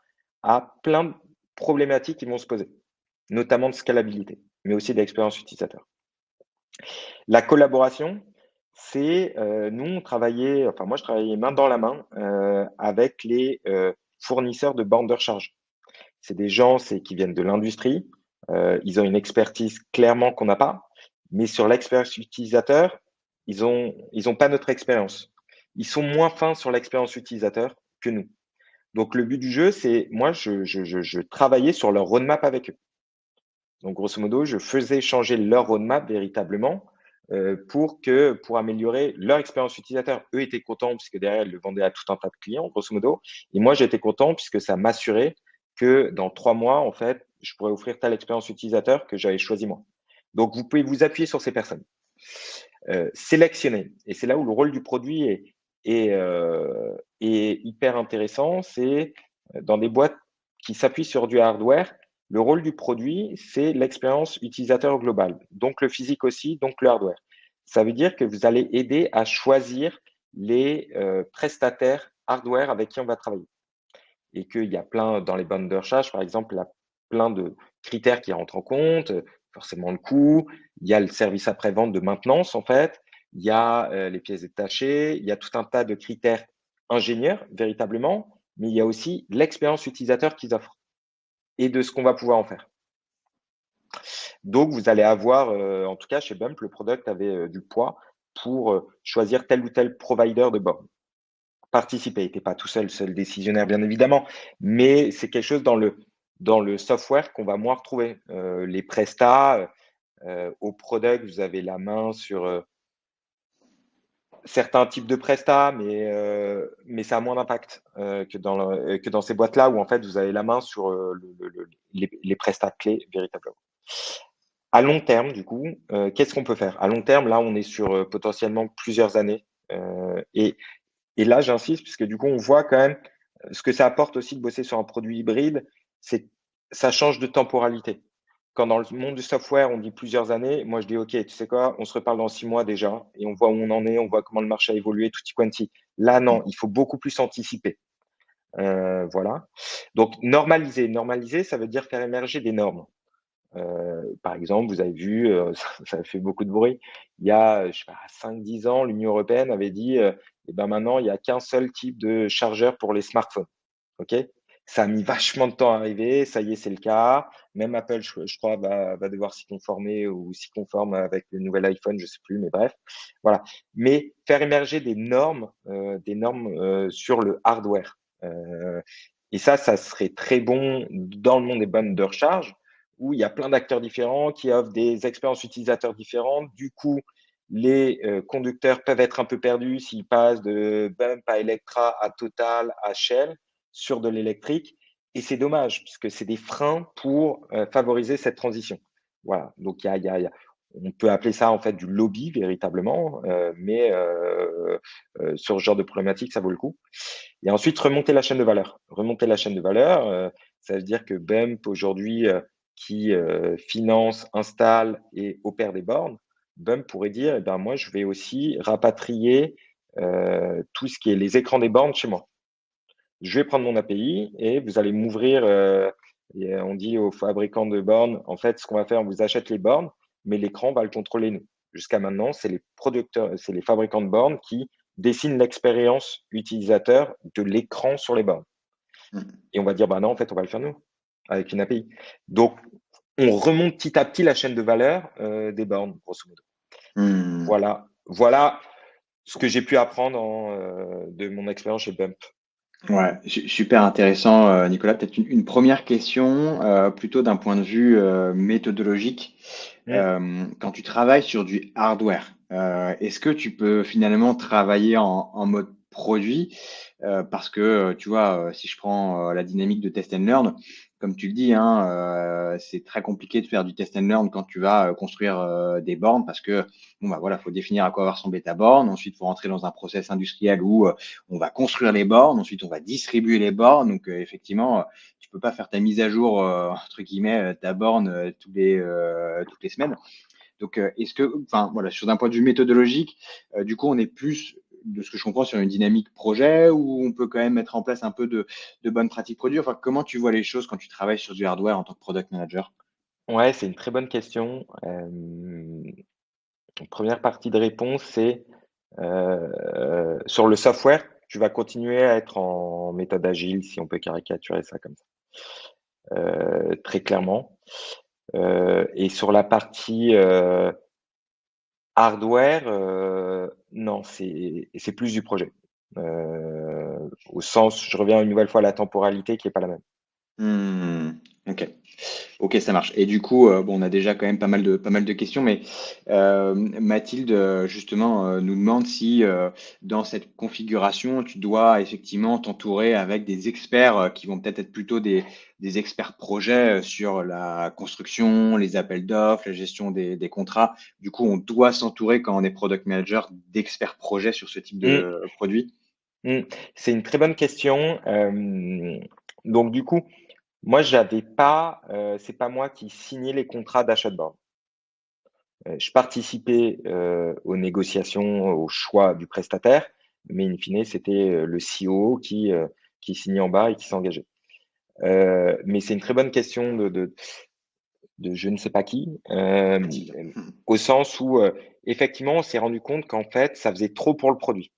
plein de problématiques qui vont se poser, notamment de scalabilité, mais aussi d'expérience utilisateur. La collaboration, c'est nous, moi, je travaillais main dans la main avec les fournisseurs de bornes de recharge. C'est des gens qui viennent de l'industrie. Ils ont une expertise clairement qu'on n'a pas, mais sur l'expérience utilisateur, ils ont pas notre expérience. Ils sont moins fins sur l'expérience utilisateur que nous. Donc, le but du jeu, c'est moi, je travaillais sur leur roadmap avec eux. Donc, grosso modo, je faisais changer leur roadmap véritablement pour améliorer leur expérience utilisateur. Eux étaient contents puisque derrière, ils le vendaient à tout un tas de clients, grosso modo. Et moi, j'étais content puisque ça m'assurait que dans 3 mois, en fait, je pourrais offrir telle expérience utilisateur que j'avais choisi moi. Donc, vous pouvez vous appuyer sur ces personnes. Sélectionner. Et c'est là où le rôle du produit est hyper intéressant. C'est dans des boîtes qui s'appuient sur du hardware, le rôle du produit, c'est l'expérience utilisateur globale, donc le physique aussi, donc le hardware. Ça veut dire que vous allez aider à choisir les prestataires hardware avec qui on va travailler. Et qu'il y a plein, dans les bandes de recharge, par exemple, il y a plein de critères qui rentrent en compte, forcément le coût, il y a le service après-vente de maintenance, en fait, il y a les pièces détachées, il y a tout un tas de critères ingénieurs, véritablement, mais il y a aussi l'expérience utilisateur qu'ils offrent et de ce qu'on va pouvoir en faire. Donc, vous allez avoir, en tout cas chez Bump, le product avait du poids pour choisir tel ou tel provider de borne. Participer, n'était pas tout seul décisionnaire, bien évidemment, mais c'est quelque chose dans le software qu'on va moins retrouver. Les prestats, au product, vous avez la main sur certains types de prestats, mais ça a moins d'impact que dans ces boîtes-là où en fait vous avez la main sur les prestats clés véritablement. À long terme, du coup, qu'est-ce qu'on peut faire? À long terme, là, on est sur potentiellement plusieurs années. Et là, j'insiste, puisque du coup, on voit quand même ce que ça apporte aussi de bosser sur un produit hybride, c'est ça change de temporalité. Quand dans le monde du software, on dit plusieurs années, moi je dis OK, tu sais quoi, on se reparle dans 6 mois déjà et on voit où on en est, on voit comment le marché a évolué, tutti quanti. Là, non, il faut beaucoup plus anticiper. Voilà. Donc normaliser. Normaliser, ça veut dire faire émerger des normes. Par exemple, vous avez vu, ça fait beaucoup de bruit. Il y a, je sais pas, 5-10 ans, l'Union européenne avait dit, et ben maintenant, il y a qu'un seul type de chargeur pour les smartphones. OK? Ça a mis vachement de temps à arriver. Ça y est, c'est le cas. Même Apple, je crois, va devoir s'y conformer ou s'y conforme avec le nouvel iPhone, je sais plus, mais bref. Voilà. Mais faire émerger des normes sur le hardware. Et ça serait très bon dans le monde des bornes de recharge où il y a plein d'acteurs différents qui offrent des expériences utilisateurs différentes. Du coup, les conducteurs peuvent être un peu perdus s'ils passent de Bump à Electra, à Total, à Shell sur de l'électrique. Et c'est dommage, puisque c'est des freins pour favoriser cette transition. Voilà, donc on peut appeler ça en fait du lobby véritablement, mais sur ce genre de problématique, ça vaut le coup. Et ensuite, remonter la chaîne de valeur. Remonter la chaîne de valeur, ça veut dire que Bump aujourd'hui, qui finance, installe et opère des bornes, Bump pourrait dire, eh ben, moi, je vais aussi rapatrier tout ce qui est les écrans des bornes chez moi. Je vais prendre mon API et vous allez m'ouvrir, et on dit aux fabricants de bornes, en fait, ce qu'on va faire, on vous achète les bornes, mais l'écran, on va le contrôler nous. Jusqu'à maintenant, c'est les producteurs, c'est les fabricants de bornes qui dessinent l'expérience utilisateur de l'écran sur les bornes. Et on va dire, bah non, en fait, on va le faire nous, avec une API. Donc, on remonte petit à petit la chaîne de valeur des bornes, grosso modo. Hmm. Voilà ce que j'ai pu apprendre de mon expérience chez Bump. Ouais, super intéressant, Nicolas. Peut-être une première question, plutôt d'un point de vue méthodologique. Mm, Quand tu travailles sur du hardware, Est-ce que tu peux finalement travailler en mode produit? Parce que, tu vois, si je prends, la dynamique de test and learn, comme tu le dis, hein, c'est très compliqué de faire du test and learn quand tu vas, construire, des bornes parce que, bon, bah, voilà, faut définir à quoi va ressembler ta borne. Ensuite, faut rentrer dans un process industriel où, on va construire les bornes. Ensuite, on va distribuer les bornes. Donc, effectivement, tu peux pas faire ta mise à jour, entre guillemets, ta borne, toutes les semaines. Donc, est-ce que, enfin, voilà, sur d'un point de vue méthodologique, du coup, on est plus, de ce que je comprends, sur une dynamique projet ou on peut quand même mettre en place un peu de bonnes pratiques produits? Enfin, comment tu vois les choses quand tu travailles sur du hardware en tant que product manager? Ouais, c'est une très bonne question. Première partie de réponse, c'est, sur le software, tu vas continuer à être en méthode agile, si on peut caricaturer ça comme ça, très clairement. Et sur la partie, hardware, non, c'est plus du projet. Au sens je reviens une nouvelle fois à la temporalité qui est pas la même. Mmh, OK. OK, ça marche. Et du coup, bon, on a déjà quand même pas mal de questions, mais Mathilde, justement, nous demande si, dans cette configuration, tu dois effectivement t'entourer avec des experts, qui vont peut-être être plutôt des experts projets, sur la construction, les appels d'offres, la gestion des contrats. Du coup, on doit s'entourer quand on est product manager d'experts projets sur ce type Mmh, de produit? mmh. C'est une très bonne question. Donc du coup, moi j'avais pas, c'est pas moi qui signais les contrats d'achat de bornes. Je participais, aux négociations, au choix du prestataire, mais in fine, c'était, le CEO qui signait en bas et qui s'engageait. Mais c'est une très bonne question de je ne sais pas qui, Mathilde. au sens où, effectivement, on s'est rendu compte qu'en fait, ça faisait trop pour le produit,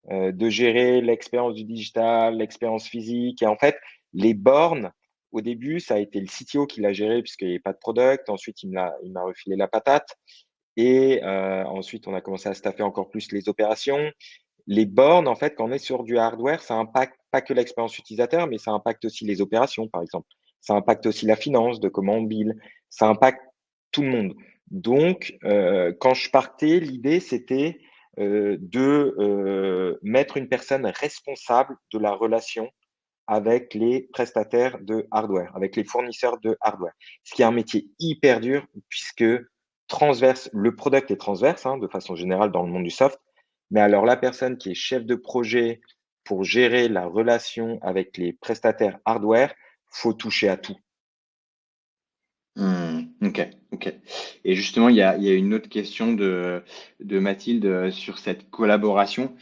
de gérer l'expérience du digital, l'expérience physique et en fait, les bornes, au début, ça a été le CTO qui l'a géré puisqu'il y avait pas de product. Ensuite, il m'a refilé la patate et ensuite, on a commencé à staffer encore plus les opérations. Les bornes, en fait, quand on est sur du hardware, ça impacte pas que l'expérience utilisateur, mais ça impacte aussi les opérations, par exemple. Ça impacte aussi la finance, de comment on bill. Ça impacte tout le monde. Donc, quand je partais, l'idée, c'était de mettre une personne responsable de la relation avec les prestataires de hardware, avec les fournisseurs de hardware. Ce qui est un métier hyper dur puisque transverse, le product est transverse, hein, de façon générale dans le monde du soft. Mais alors la personne qui est chef de projet pour gérer la relation avec les prestataires hardware, faut toucher à tout. Mmh. OK, OK. Et justement, il y a une autre question de Mathilde, sur cette collaboration.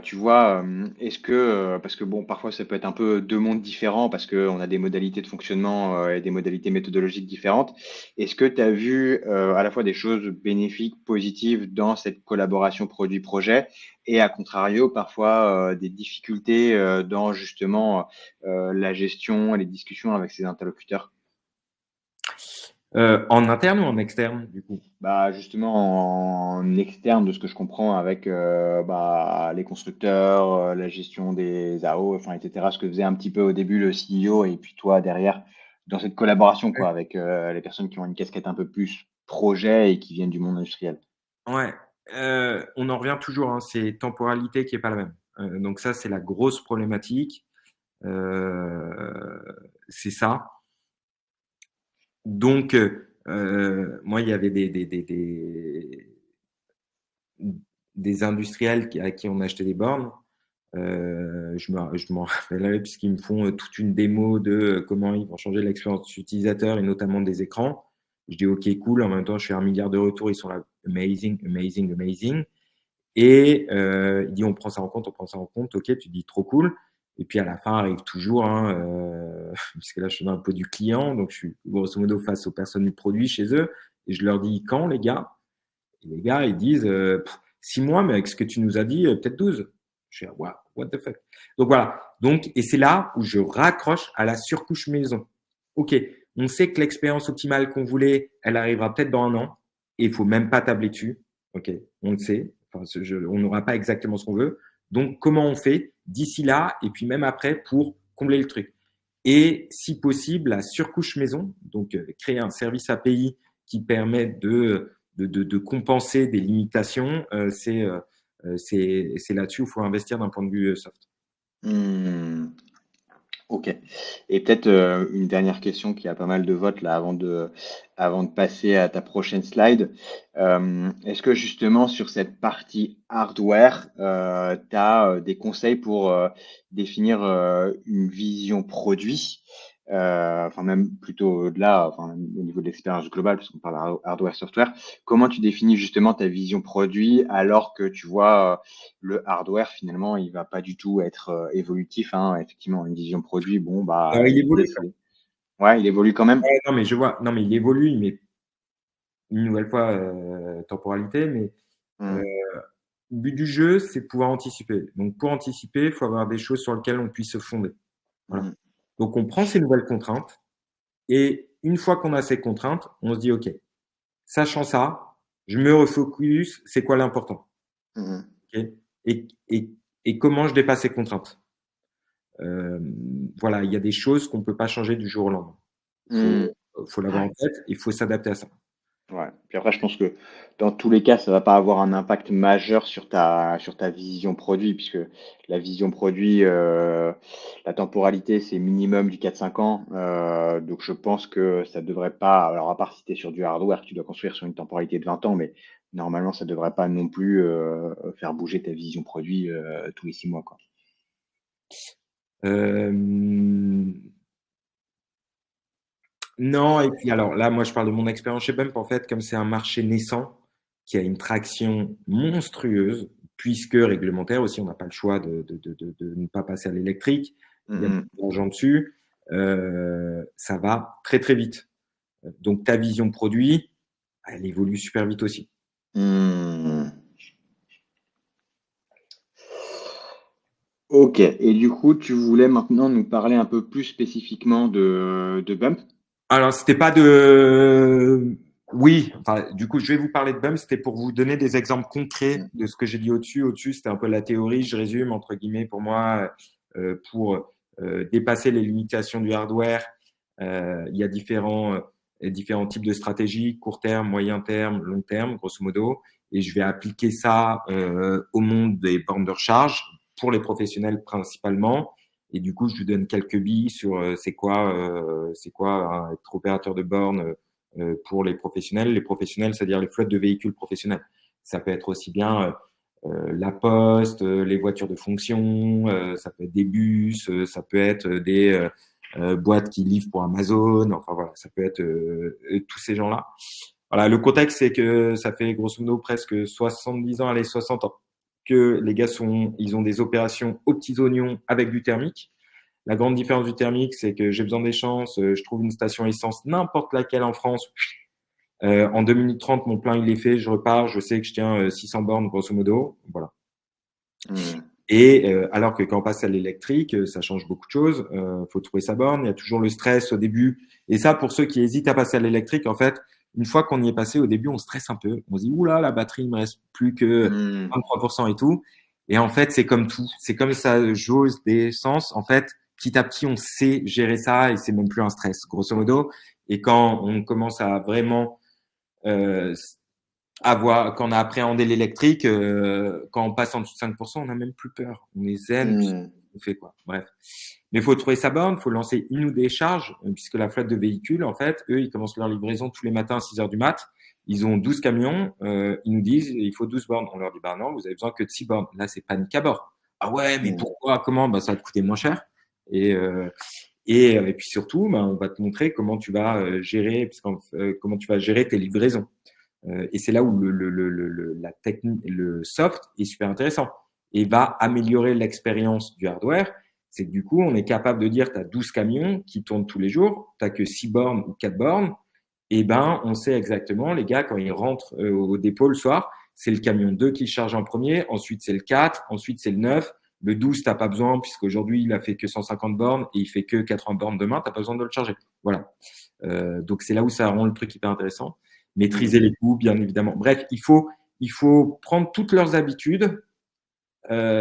Tu vois, est-ce que, parce que bon, parfois ça peut être un peu 2 mondes différents parce qu'on a des modalités de fonctionnement, et des modalités méthodologiques différentes. Est-ce que tu as vu, à la fois des choses bénéfiques, positives dans cette collaboration produit-projet et à contrario, parfois, des difficultés, dans justement, la gestion et les discussions avec ses interlocuteurs? En interne ou en externe, du coup? Bah, justement, en externe, de ce que je comprends avec bah, les constructeurs, la gestion des AO, enfin, etc., ce que faisait un petit peu au début le CEO et puis toi derrière, dans cette collaboration quoi, avec les personnes qui ont une casquette un peu plus projet et qui viennent du monde industriel. Ouais, on en revient toujours, hein, c'est temporalité qui est pas la même. Donc ça, c'est la grosse problématique. C'est ça. Donc, moi, il y avait des industriels à qui on achetait des bornes. Je m'en rappellerai puisqu'ils me font toute une démo de comment ils vont changer l'expérience utilisateur et notamment des écrans. Je dis OK, cool. En même temps, je fais 1 milliard de retours. Ils sont là, amazing, amazing, amazing. Et il dit on prend ça en compte, on prend ça en compte. OK, tu dis trop cool. Et puis à la fin arrive toujours, hein, puisque là je suis dans le pot du client, donc je suis grosso modo face aux personnes du produit chez eux, et je leur dis quand les gars? Et les gars ils disent 6 mois, mais avec ce que tu nous as dit, peut-être 12. Je suis là, wow, what the fuck. Donc voilà. Donc et c'est là où je raccroche à la surcouche maison. Ok, on sait que l'expérience optimale qu'on voulait, elle arrivera peut-être dans un an, et il faut même pas tabler dessus. Ok, on le sait. Enfin, on n'aura pas exactement ce qu'on veut. Donc, comment on fait d'ici là et puis même après pour combler le truc? Et si possible, la surcouche maison, donc créer un service API qui permet de compenser des limitations, c'est là-dessus où il faut investir d'un point de vue soft. Hmm. Ok. Et peut-être une dernière question qui a pas mal de votes là avant de passer à ta prochaine slide. Est-ce que justement sur cette partie hardware, tu as des conseils pour définir une vision produit, enfin même plutôt au-delà, enfin même au niveau de l'expérience globale, parce qu'on parle hardware-software. Comment tu définis justement ta vision produit alors que tu vois le hardware, finalement, il va pas du tout être évolutif, hein. Effectivement, une vision produit, bon, bah, Alors, il l'idée, évolue. c'est. Ouais, il évolue quand même. Non, mais je vois. Non, mais il évolue, mais une nouvelle fois, temporalité. Mais Hmm, le but du jeu, c'est de pouvoir anticiper. Donc, pour anticiper, il faut avoir des choses sur lesquelles on puisse se fonder. Voilà. hmm, Donc, on prend ces nouvelles contraintes et une fois qu'on a ces contraintes, on se dit, OK, sachant ça, je me refocus, c'est quoi l'important? hmm, OK? Et, et, et comment je dépasse ces contraintes? Euh, voilà, il y a des choses qu'on ne peut pas changer du jour au lendemain. Il hmm. faut l'avoir en tête, il faut s'adapter à ça. Ouais. Puis après, je pense que dans tous les cas, ça va pas avoir un impact majeur sur ta vision produit, puisque la vision produit, la temporalité, c'est minimum du 4-5 ans. Donc, je pense que ça devrait pas, alors à part si tu es sur du hardware, tu dois construire sur une temporalité de 20 ans, mais normalement, ça devrait pas non plus faire bouger ta vision produit tous les 6 mois, quoi. Euh, non, et puis alors là, moi je parle de mon expérience chez Bump, en fait, comme c'est un marché naissant qui a une traction monstrueuse, puisque réglementaire aussi, on n'a pas le choix de ne pas passer à l'électrique, il y a Mhm. beaucoup d'argent dessus, ça va très très vite. Donc ta vision produit, elle évolue super vite aussi. Hmm. Ok, et du coup, tu voulais maintenant nous parler un peu plus spécifiquement de Bump? Alors, c'était pas de. Oui, enfin, du coup, je vais vous parler de BUM. C'était pour vous donner des exemples concrets Mm. de ce que j'ai dit au-dessus. Au-dessus, c'était un peu la théorie. Je résume, entre guillemets, pour moi, pour dépasser les limitations du hardware, il y a différents types de stratégies, court terme, moyen terme, long terme, grosso modo. Et je vais appliquer ça au monde des bornes de recharge pour les professionnels principalement. Et du coup, je lui donne quelques billes sur c'est quoi être opérateur de borne pour les professionnels. Les professionnels, c'est-à-dire les flottes de véhicules professionnels. Ça peut être aussi bien la poste, les voitures de fonction, ça peut être des bus, ça peut être des boîtes qui livrent pour Amazon. Enfin voilà, ça peut être tous ces gens-là. Voilà, le contexte, c'est que ça fait grosso modo presque 70 ans, allez, 60 ans, que les gars ils ont des opérations aux petits oignons avec du thermique. La grande différence du thermique, c'est que j'ai besoin d'essence, je trouve une station essence, n'importe laquelle en France. En 2 minutes 30, mon plein il est fait, je repars, je sais que je tiens 600 bornes grosso modo. Voilà. Mm. Et alors que quand on passe à l'électrique, ça change beaucoup de choses. Faut trouver sa borne, il y a toujours le stress au début. Et ça, pour ceux qui hésitent à passer à l'électrique, en fait, une fois qu'on y est passé, au début, on stresse un peu. On se dit, oula, la batterie, il me reste plus que Mm. 23% et tout. Et en fait, c'est comme tout. C'est comme ça jauge d'essence. En fait, petit à petit, on sait gérer ça et c'est même plus un stress, grosso modo. Et quand on commence à vraiment euh, quand on a appréhendé l'électrique, quand on passe en dessous de 5%, on n'a même plus peur. On est zen, puis Mm. on fait quoi. Bref. Mais il faut trouver sa borne, il faut lancer une ou des charges, puisque la flotte de véhicules, en fait, eux, ils commencent leur livraison tous les matins à 6 heures du mat. Ils ont 12 camions, ils nous disent il faut 12 bornes. On leur dit bah non, vous avez besoin que de 6 bornes. Là, c'est panique à bord. Ah ouais, mais Mm. pourquoi, comment? Bah, ça va te coûter moins cher. Et, et puis surtout, bah, on va te montrer comment tu vas gérer, comment tu vas gérer tes livraisons. Et c'est là où la technique, le soft est super intéressant et va améliorer l'expérience du hardware. C'est que du coup, on est capable de dire, tu as 12 camions qui tournent tous les jours, tu n'as que 6 bornes ou 4 bornes. Et ben, on sait exactement, les gars, quand ils rentrent au dépôt le soir, c'est le camion 2 qui charge en premier, ensuite c'est le 4, ensuite c'est le 9. Le 12, tu n'as pas besoin, puisqu'aujourd'hui, il a fait que 150 bornes et il fait que 80 bornes demain, tu n'as pas besoin de le charger. Voilà. Donc, c'est là où ça rend le truc hyper intéressant. Maîtriser Mm. les coûts, bien évidemment. Bref, il faut prendre toutes leurs habitudes,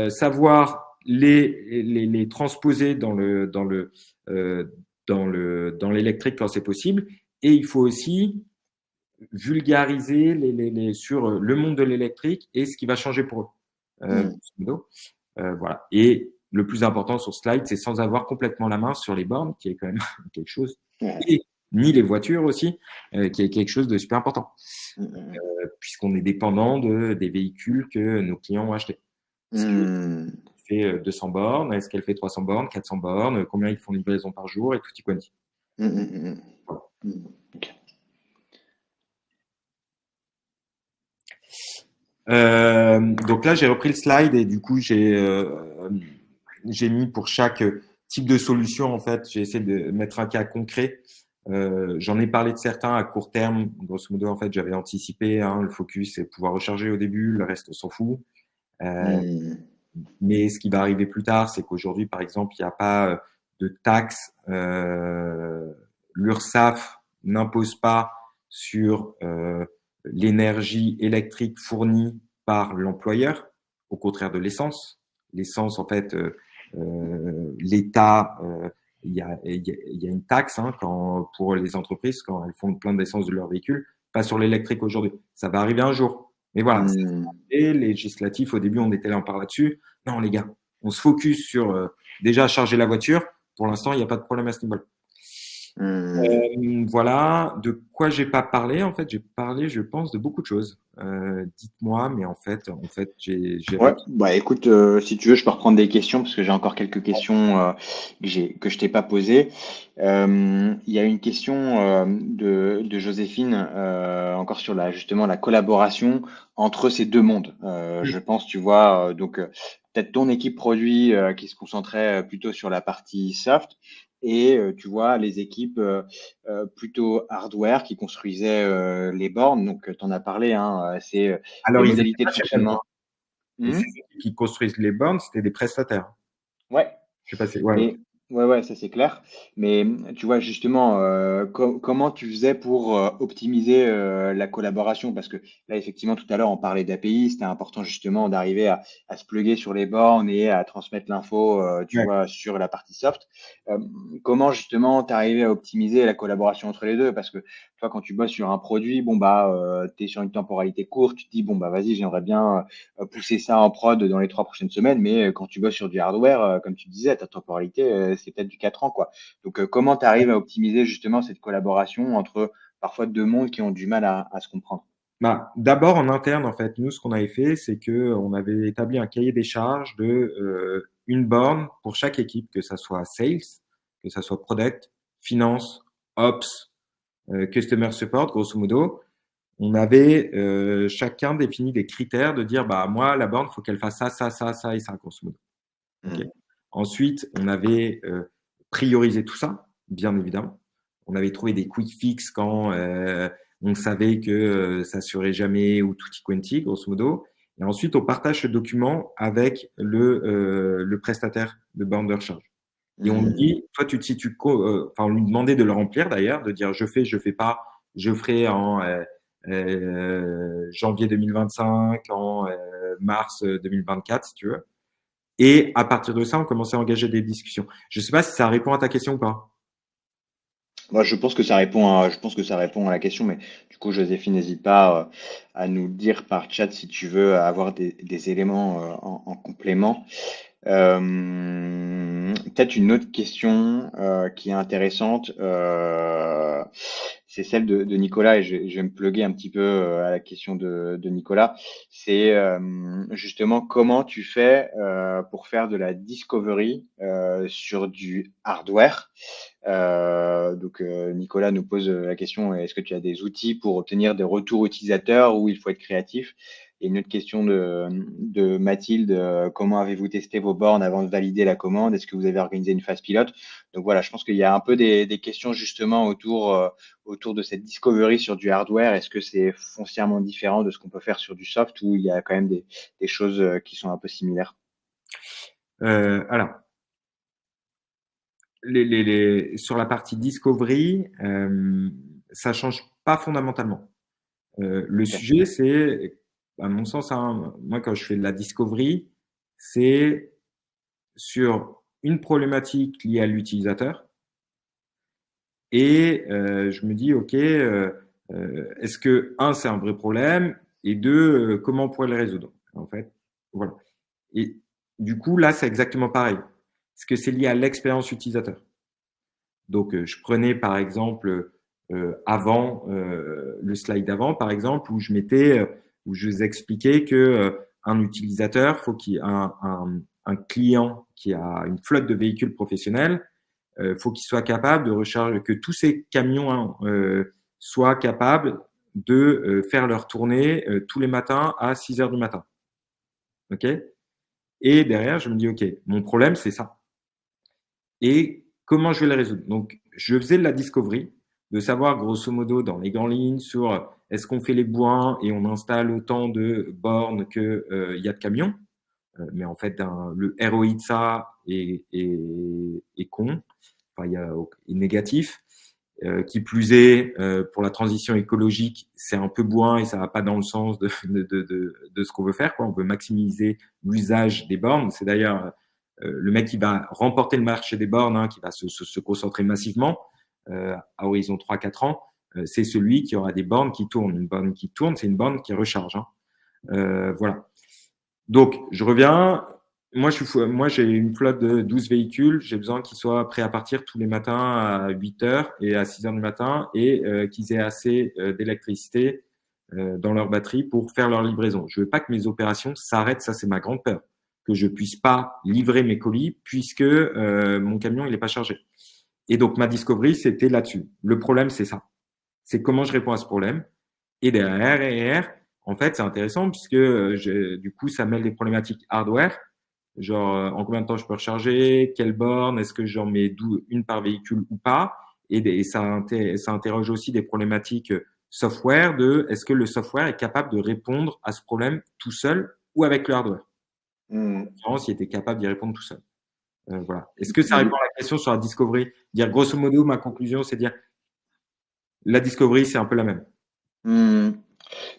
savoir les transposer dans l'électrique quand c'est possible. Et il faut aussi vulgariser sur le monde de l'électrique et ce qui va changer pour eux. Grosso modo. Voilà. Et le plus important sur ce slide, c'est sans avoir complètement la main sur les bornes, qui est quand même quelque chose, Ouais. et ni les voitures aussi, qui est quelque chose de super important, Mm. puisqu'on est dépendant des véhicules que nos clients ont achetés. Si tu fais 200 bornes, est-ce qu'elle fait 300 bornes, 400 bornes, combien ils font de livraison par jour et tutti quanti. Ok. Donc là, j'ai repris le slide et du coup, j'ai mis pour chaque type de solution, en fait, j'ai essayé de mettre un cas concret. J'en ai parlé de certains à court terme. Grosso modo, en fait, j'avais anticipé, hein, le focus, c'est pouvoir recharger au début, le reste, on s'en fout. Mais ce qui va arriver plus tard, c'est qu'aujourd'hui, par exemple, il n'y a pas de taxe. L'URSSAF n'impose pas sur l'énergie électrique fournie par l'employeur, au contraire de l'essence. L'essence, en fait, l'État, il y a une taxe pour les entreprises quand elles font plein d'essence de leurs véhicules, pas sur l'électrique aujourd'hui. Ça va arriver un jour. Mais voilà, et législatif, au début, on était là, on parle là-dessus. Non, les gars, on se focus sur déjà charger la voiture. Pour l'instant, il n'y a pas de problème à ce niveau-là. Voilà, de quoi j'ai pas parlé. En fait, j'ai parlé, je pense, de beaucoup de choses. Dites-moi, mais en fait, j'ai Ouais, bah écoute, si tu veux, je peux reprendre des questions parce que j'ai encore quelques questions que je t'ai pas posées. Il y a une question de Joséphine encore sur justement la collaboration entre ces deux mondes. Je pense, tu vois, donc peut-être ton équipe produit qui se concentrait plutôt sur la partie soft et tu vois les équipes plutôt hardware qui construisaient les bornes. Donc tu en as parlé, hein, c'est les Alors, ils étaient modalités de pas chez Volvo. fonctionnement. Et Hmm. ces équipes qui construisent les bornes, c'était des prestataires. Ouais, Je sais pas si, ouais. mais ouais, ça c'est clair. Mais tu vois justement, comment tu faisais pour optimiser la collaboration? Parce que là, effectivement, tout à l'heure, on parlait d'API. C'était important justement d'arriver à se plugger sur les bornes et à transmettre l'info, tu Ouais. vois, sur la partie soft. Euh, comment justement t'arrivais à optimiser la collaboration entre les deux? Parce que toi, quand tu bosses sur un produit, bon bah, tu es sur une temporalité courte. Tu te dis bon bah vas-y, j'aimerais bien pousser ça en prod dans les 3 prochaines semaines, mais quand tu bosses sur du hardware, comme tu disais, ta temporalité, c'est peut-être du 4 ans, quoi. Donc, comment tu arrives à optimiser justement cette collaboration entre parfois deux mondes qui ont du mal à se comprendre? Bah, d'abord, en interne, en fait, nous, ce qu'on avait fait, c'est que on avait établi un cahier des charges de une borne pour chaque équipe, que ça soit sales, que ça soit product, finance, ops, customer support, grosso modo. On avait chacun défini des critères de dire, bah, moi, la borne, faut qu'elle fasse ça, ça, ça, ça et ça, grosso modo. Ok. Hmm. Ensuite, on avait priorisé tout ça, bien évidemment. On avait trouvé des quick fix quand on savait que ça serait jamais ou tutti quanti, grosso modo. Et ensuite, on partage ce document avec le prestataire de borne de recharge. Et on lui Hmm. dit, toi, tu te situes, enfin, on lui demandait de le remplir d'ailleurs, de dire je fais pas, je ferai en janvier 2025, en mars 2024, si tu veux. Et à partir de ça, on commençait à engager des discussions. Je ne sais pas si ça répond à ta question ou pas. Moi, je pense que ça répond à la question, mais du coup, Joséphine, n'hésite pas à nous dire par chat si tu veux avoir des éléments en complément. Peut-être une autre question qui est intéressante, c'est celle de Nicolas, et je vais me plugger un petit peu à la question de Nicolas. C'est justement comment tu fais pour faire de la discovery sur du hardware. Donc Nicolas nous pose la question, est-ce que tu as des outils pour obtenir des retours utilisateurs où il faut être créatif? Et une autre question de Mathilde, comment avez-vous testé vos bornes avant de valider la commande? Est-ce que vous avez organisé une phase pilote? Donc voilà, je pense qu'il y a un peu des questions justement autour de cette discovery sur du hardware. Est-ce que c'est foncièrement différent de ce qu'on peut faire sur du soft ou il y a quand même des choses qui sont un peu similaires? Alors, sur la partie discovery, ça change pas fondamentalement. Le Ok. sujet, c'est, à mon sens, hein, moi, quand je fais de la discovery, c'est sur une problématique liée à l'utilisateur. Et je me dis, OK, Est-ce que, un, c'est un vrai problème et deux, comment on pourrait le résoudre? En fait, voilà. Et du coup, là, c'est exactement pareil. Est-ce que c'est lié à l'expérience utilisateur? Donc, je prenais par exemple avant le slide d'avant, par exemple, où je mettais, où je vous expliquais que un utilisateur, faut qu'il un client qui a une flotte de véhicules professionnels, faut qu'il soit capable de recharger, que tous ces camions soient capables de faire leur tournée tous les matins à 6 heures du matin. OK? Et derrière, je me dis, OK, mon problème, c'est ça. Et comment je vais le résoudre? Donc, je faisais de la discovery, de savoir grosso modo dans les grandes lignes sur est-ce qu'on fait les boins et on installe autant de bornes que il y a de camions. Mais en fait, le ROI de ça est con, enfin, est négatif. Qui plus est, pour la transition écologique, c'est un peu bourrin et ça va pas dans le sens de ce qu'on veut faire, quoi. On veut maximiser l'usage des bornes. C'est d'ailleurs le mec qui va remporter le marché des bornes, hein, qui va se concentrer massivement à horizon 3-4 ans. C'est celui qui aura des bornes qui tournent. Une borne qui tourne, c'est une borne qui recharge. Hein. Voilà. Donc, je reviens. Moi, j'ai une flotte de 12 véhicules. J'ai besoin qu'ils soient prêts à partir tous les matins à 8 heures et à 6 heures du matin et qu'ils aient assez d'électricité dans leur batterie pour faire leur livraison. Je veux pas que mes opérations s'arrêtent. Ça, c'est ma grande peur. Que je puisse pas livrer mes colis puisque mon camion, il est pas chargé. Et donc, ma discovery, c'était là-dessus. Le problème, c'est ça. C'est comment je réponds à ce problème. Et derrière, en fait, c'est intéressant puisque du coup, ça mêle les problématiques hardware. Genre, en combien de temps je peux recharger, quelle borne, est-ce que j'en mets une par véhicule ou pas. Et ça interroge aussi des problématiques software de est-ce que le software est capable de répondre à ce problème tout seul ou avec le hardware. En s'il était capable d'y répondre tout seul. Voilà. Est-ce que ça Mais répond à la question sur la discovery? Dire grosso modo, ma conclusion, c'est dire la discovery, c'est un peu la même.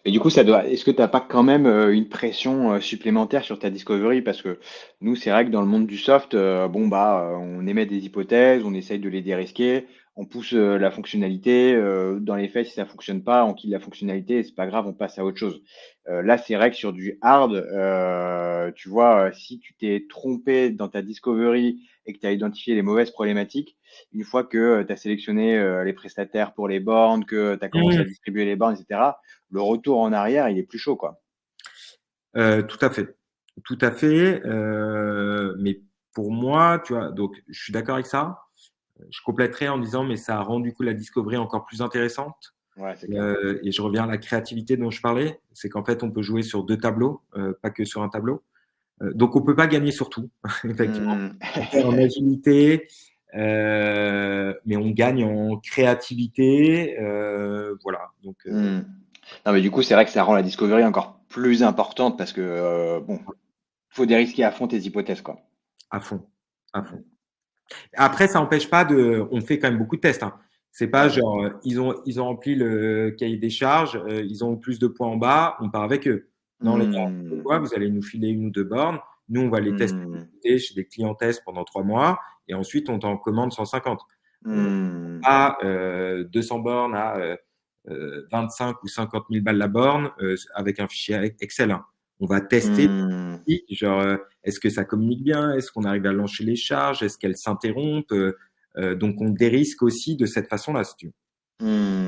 Et du coup, ça doit. Est-ce que tu n'as pas quand même une pression supplémentaire sur ta discovery? Parce que nous, c'est vrai que dans le monde du soft, bon bah, on émet des hypothèses, on essaye de les dérisquer, on pousse la fonctionnalité. Dans les faits, si ça fonctionne pas, on quitte la fonctionnalité et c'est pas grave, on passe à autre chose. Là, c'est vrai que sur du hard, tu vois, si tu t'es trompé dans ta discovery et que tu as identifié les mauvaises problématiques, une fois que tu as sélectionné les prestataires pour les bornes, que tu as commencé à distribuer les bornes, etc., le retour en arrière, il est plus chaud, quoi. Tout à fait. Tout à fait. Mais pour moi, tu vois, donc je suis d'accord avec ça. Je compléterai en disant, mais ça rend du coup la discovery encore plus intéressante. Ouais, c'est clair. Et je reviens à la créativité dont je parlais. C'est qu'en fait, on peut jouer sur deux tableaux, pas que sur un tableau. Donc, on peut pas gagner sur tout, effectivement. Hmm. On perd en agilité, mais on gagne en créativité. Voilà. Donc, Hmm. Non, mais du coup, c'est vrai que ça rend la discovery encore plus importante parce que, bon, faut dérisquer à fond tes hypothèses, quoi. à fond, à fond. Après, ça n'empêche pas on fait quand même beaucoup de tests. Hein. C'est pas Ouais, ouais. genre, ils ont rempli le cahier des charges, ils ont plus de points en bas, on part avec eux. Non, les gars, vous savez Hmm. quoi, vous allez nous filer une ou deux bornes. Nous, on va les tester Hmm. chez des clients tests pendant 3 mois et ensuite, on t'en commande 150. Hmm. Pas 200 bornes à 25 ou 50 000 balles la borne avec un fichier Excel. Hein. On va tester, Hmm. genre, est-ce que ça communique bien? Est-ce qu'on arrive à lancer les charges? Est-ce qu'elles s'interrompent? Donc, on dérisque aussi de cette façon-là, si tu veux.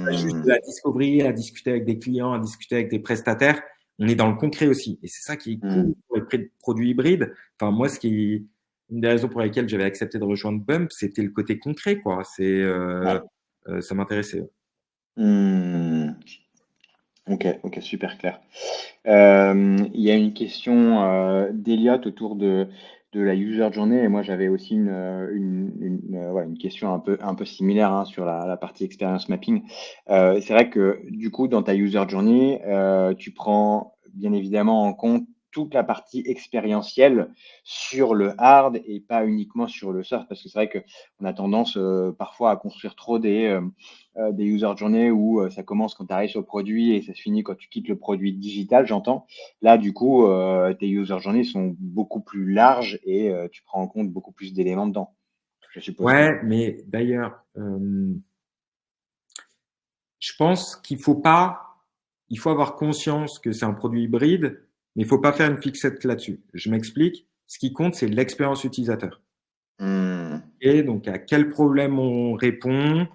Pas juste de Hmm. la discovery, à discuter avec des clients, à discuter avec des prestataires. On est dans le concret aussi. Et c'est ça qui est Hmm. cool pour les produits hybrides. Enfin, moi, une des raisons pour lesquelles j'avais accepté de rejoindre Bump, c'était le côté concret, quoi. Ouais. Ça m'intéressait. Hmm. Ok, ok, super clair. Il y a une question d'Eliott autour de la user journey et moi j'avais aussi ouais, une question un peu similaire hein, sur la partie experience mapping. C'est vrai que du coup dans ta user journey, tu prends bien évidemment en compte toute la partie expérientielle sur le hard et pas uniquement sur le soft parce que c'est vrai que on a tendance parfois à construire trop des user journey où ça commence quand tu arrives sur le produit et ça se finit quand tu quittes le produit digital, j'entends. Là, du coup, tes user journeys sont beaucoup plus larges et tu prends en compte beaucoup plus d'éléments dedans, je suppose. Ouais, mais d'ailleurs, je pense qu'il faut avoir conscience que c'est un produit hybride, mais il faut pas faire une fixette là-dessus. Je m'explique. Ce qui compte, c'est l'expérience utilisateur. Hmm. Et donc, à quel problème on répond,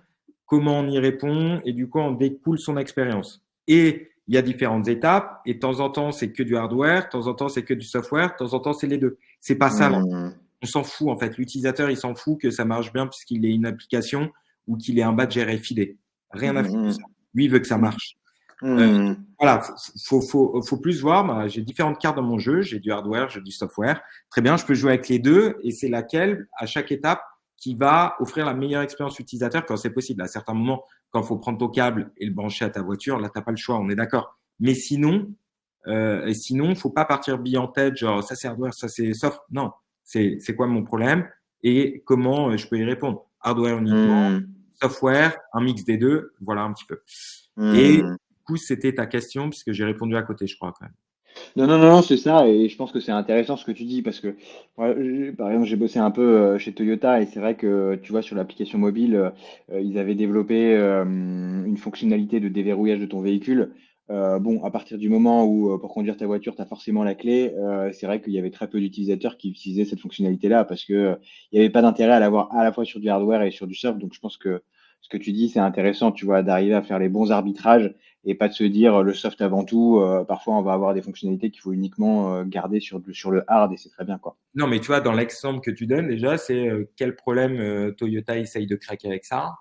comment on y répond, et du coup, on découle son expérience. Et il y a différentes étapes, et de temps en temps, c'est que du hardware, de temps en temps, c'est que du software, de temps en temps, c'est les deux. C'est pas ça. Hmm. On s'en fout, en fait. L'utilisateur, il s'en fout que ça marche bien puisqu'il ait une application ou qu'il ait un badge RFID. Rien à foutre de Hmm. ça. Lui, il veut que ça marche. Hmm. Voilà, faut plus voir. Bah, j'ai différentes cartes dans mon jeu. J'ai du hardware, j'ai du software. Très bien, je peux jouer avec les deux et c'est laquelle, à chaque étape, qui va offrir la meilleure expérience utilisateur quand c'est possible. À certains moments, quand il faut prendre ton câble et le brancher à ta voiture, là, t'as pas le choix, on est d'accord. Mais sinon, faut pas partir bille en tête, genre ça c'est hardware, ça c'est soft. Non, c'est quoi mon problème et comment je peux y répondre. Hardware uniquement, Hmm. software, un mix des deux, voilà un petit peu. Et Hmm. du coup, c'était ta question puisque j'ai répondu à côté, je crois quand même. Non, non, non, non, c'est ça, et je pense que c'est intéressant ce que tu dis, parce que, ouais, par exemple, j'ai bossé un peu chez Toyota, et c'est vrai que, tu vois, sur l'application mobile, ils avaient développé une fonctionnalité de déverrouillage de ton véhicule. Bon, à partir du moment où, pour conduire ta voiture, tu as forcément la clé, c'est vrai qu'il y avait très peu d'utilisateurs qui utilisaient cette fonctionnalité-là, parce que il n'y avait pas d'intérêt à l'avoir à la fois sur du hardware et sur du soft, donc je pense que ce que tu dis, c'est intéressant, tu vois, d'arriver à faire les bons arbitrages et pas de se dire le soft avant tout. Parfois, on va avoir des fonctionnalités qu'il faut uniquement garder sur le hard et c'est très bien, quoi. Non, mais tu vois, dans l'exemple que tu donnes déjà, c'est quel problème Toyota essaye de craquer avec ça.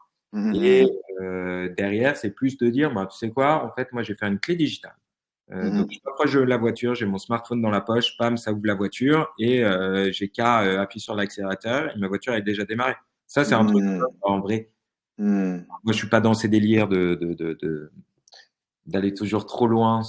Et Mhm, derrière, c'est plus de dire, bah, tu sais quoi, en fait, moi, j'ai fait une clé digitale. Donc, je mhm, m'approche de la voiture, j'ai mon smartphone dans la poche, pam, ça ouvre la voiture et j'ai qu'à appuyer sur l'accélérateur et ma voiture est déjà démarrée. Ça, c'est un truc, mhm, en vrai. mhm, Moi, je suis pas dans ces délires d'aller toujours trop loin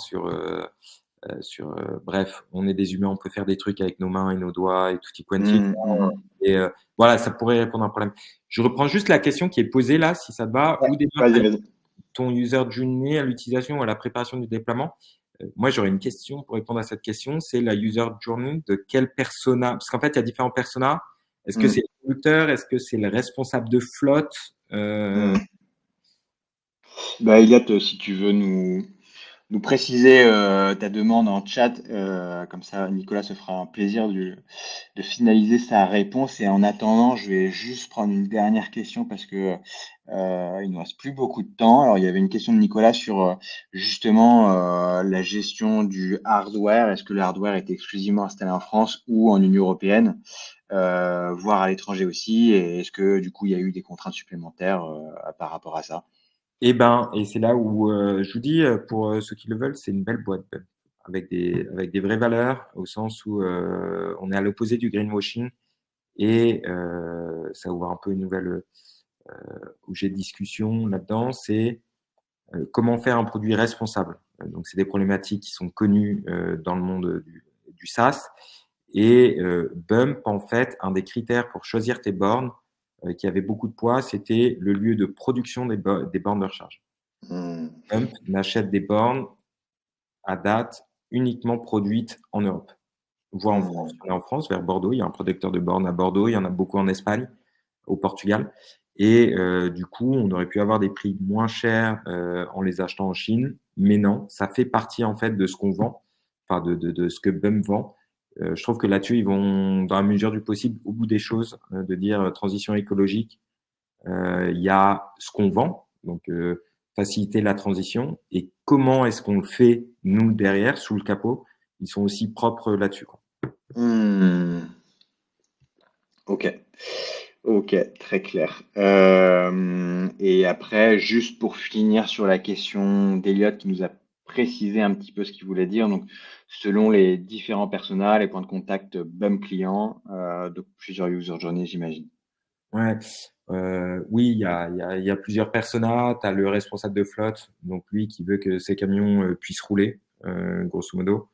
bref, on est des humains, on peut faire des trucs avec nos mains et nos doigts et tutti quanti. mhm, mhm. Et voilà, ça pourrait répondre à un problème. Je reprends juste la question qui est posée là, si ça te va. Ouais, Où démarre vas-y, vas-y. ton user journey à l'utilisation ou à la préparation du déploiement? Moi, j'aurais une question pour répondre à cette question. C'est la user journey de quel persona? Parce qu'en fait, il y a différents personas. Est-ce que c'est Mhm, le conducteur? Est-ce que c'est le responsable de flotte? mhm. Bah, Eliott, si tu veux nous préciser ta demande en chat, comme ça Nicolas se fera un plaisir de finaliser sa réponse. Et en attendant, je vais juste prendre une dernière question parce que il nous reste plus beaucoup de temps. Alors, il y avait une question de Nicolas sur justement la gestion du hardware. Est-ce que le hardware est exclusivement installé en France ou en Union européenne, voire à l'étranger aussi? Et est-ce que du coup, il y a eu des contraintes supplémentaires par rapport à ça? Et c'est là où je vous dis, pour ceux qui le veulent, c'est une belle boîte avec des vraies valeurs, au sens où on est à l'opposé du greenwashing et ça ouvre un peu une nouvelle objet de discussion là-dedans. C'est comment faire un produit responsable. Donc, c'est des problématiques qui sont connues dans le monde du SaaS. Et Bump, en fait, un des critères pour choisir tes bornes qui avait beaucoup de poids, c'était le lieu de production des bornes de recharge. Hmm. Bump n'achète des bornes à date uniquement produites en Europe, voire en France. Hmm. Il y en a en France, vers Bordeaux. Il y a un producteur de bornes à Bordeaux. Il y en a beaucoup en Espagne, au Portugal. Et du coup, on aurait pu avoir des prix moins chers en les achetant en Chine. Mais non, ça fait partie en fait de ce qu'on vend, enfin de ce que Bump vend. Je trouve que là-dessus, ils vont, dans la mesure du possible, au bout des choses, de dire transition écologique. Il y a ce qu'on vend, donc faciliter la transition, et comment est-ce qu'on le fait, nous, derrière, sous le capot. Ils sont aussi propres là-dessus, quoi. Hmm. Ok, ok, très clair. Et après, juste pour finir sur la question d'Eliott qui nous a précisé un petit peu ce qu'il voulait dire. Donc, selon les différents personas, les points de contact BUM client, donc plusieurs user journées, j'imagine. Ouais. Oui, il y a plusieurs personas. Tu as le responsable de flotte, donc lui qui veut que ses camions puissent rouler, grosso modo.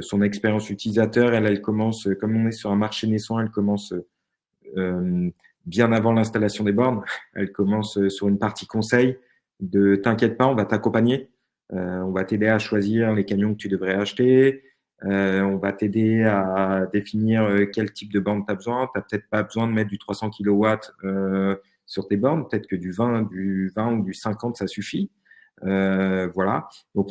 Son expérience utilisateur, elle commence, comme on est sur un marché naissant, elle commence bien avant l'installation des bornes. Elle commence sur une partie conseil de t'inquiète pas, on va t'accompagner. On va t'aider à choisir les camions que tu devrais acheter. On va t'aider à définir quel type de borne tu as besoin. Tu n'as peut-être pas besoin de mettre du 300 kW sur tes bornes. Peut-être que du 20 ou du 50, ça suffit. Voilà. Donc,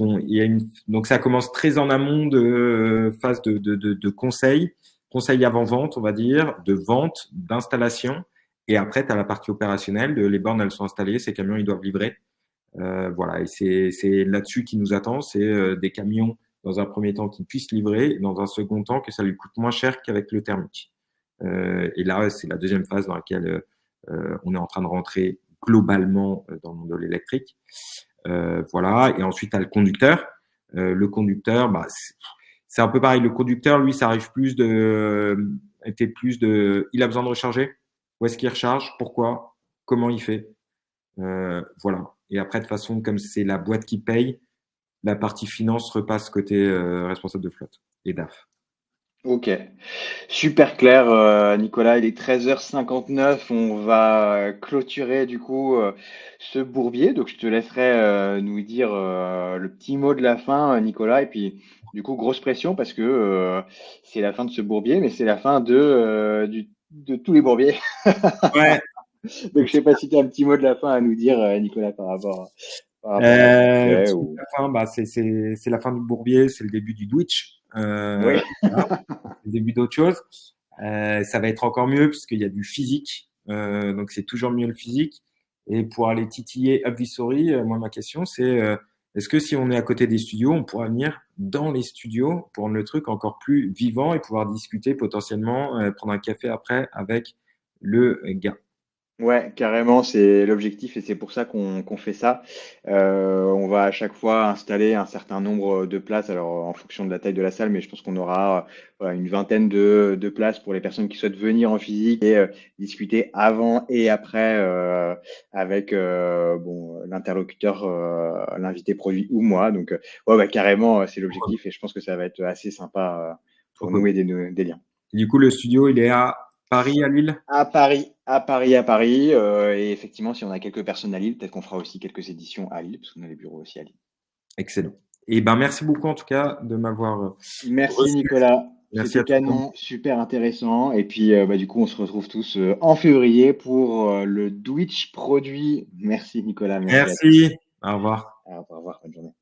donc ça commence très en amont de phase de conseil avant-vente, on va dire, de vente, d'installation. Et après, tu as la partie opérationnelle. Les bornes, elles sont installées, ces camions, ils doivent livrer. Voilà. Et c'est là-dessus qui nous attend. C'est des camions, dans un premier temps, qui puissent livrer, et dans un second temps, que ça lui coûte moins cher qu'avec le thermique. Et là, c'est la deuxième phase dans laquelle on est en train de rentrer globalement dans le monde de l'électrique. Voilà. Et ensuite, tu as le conducteur. Le conducteur, bah, c'est un peu pareil. Le conducteur, lui, ça arrive il a besoin de recharger. Où est-ce qu'il recharge? Pourquoi? Comment il fait? Voilà. Et après, de toute façon, comme c'est la boîte qui paye, la partie finance repasse côté responsable de flotte et DAF. Ok, super clair, Nicolas. Il est 13h59. On va clôturer du coup ce bourbier. Donc, je te laisserai nous dire le petit mot de la fin, Nicolas. Et puis, du coup, grosse pression parce que c'est la fin de ce bourbier, mais c'est la fin de tous les bourbiers. Ouais. Donc, je sais pas si tu as un petit mot de la fin à nous dire, Nicolas, par rapport à ce sujet ou... La fin, bah, c'est la fin du bourbier, c'est le début du Dwitch. Oui. Voilà, le début d'autre chose. Ça va être encore mieux puisqu'il y a du physique. Donc, c'est toujours mieux le physique. Et pour aller titiller Upvisory, moi, ma question, c'est est-ce que si on est à côté des studios, on pourra venir dans les studios pour rendre le truc encore plus vivant et pouvoir discuter potentiellement, prendre un café après avec le gars? Ouais, carrément, c'est l'objectif et c'est pour ça qu'on fait ça. On va à chaque fois installer un certain nombre de places, alors en fonction de la taille de la salle, mais je pense qu'on aura voilà, une vingtaine de places pour les personnes qui souhaitent venir en physique et discuter avant et après avec bon, l'interlocuteur, l'invité produit ou moi. Donc, ouais, bah, carrément, c'est l'objectif et je pense que ça va être assez sympa Trop pour cool. nouer des liens. Du coup, le studio, il est à Paris, à Lille? À Paris. Et effectivement, si on a quelques personnes à Lille, peut-être qu'on fera aussi quelques éditions à Lille, parce qu'on a les bureaux aussi à Lille. Excellent. Et ben, merci beaucoup en tout cas de m'avoir Merci reçu. Nicolas, Merci c'était à tout le monde. canon, super intéressant. Et puis, bah, du coup, on se retrouve tous en février pour le Twitch produit. Merci Nicolas, merci à tous. Merci. Au revoir. Alors, au revoir, bonne journée.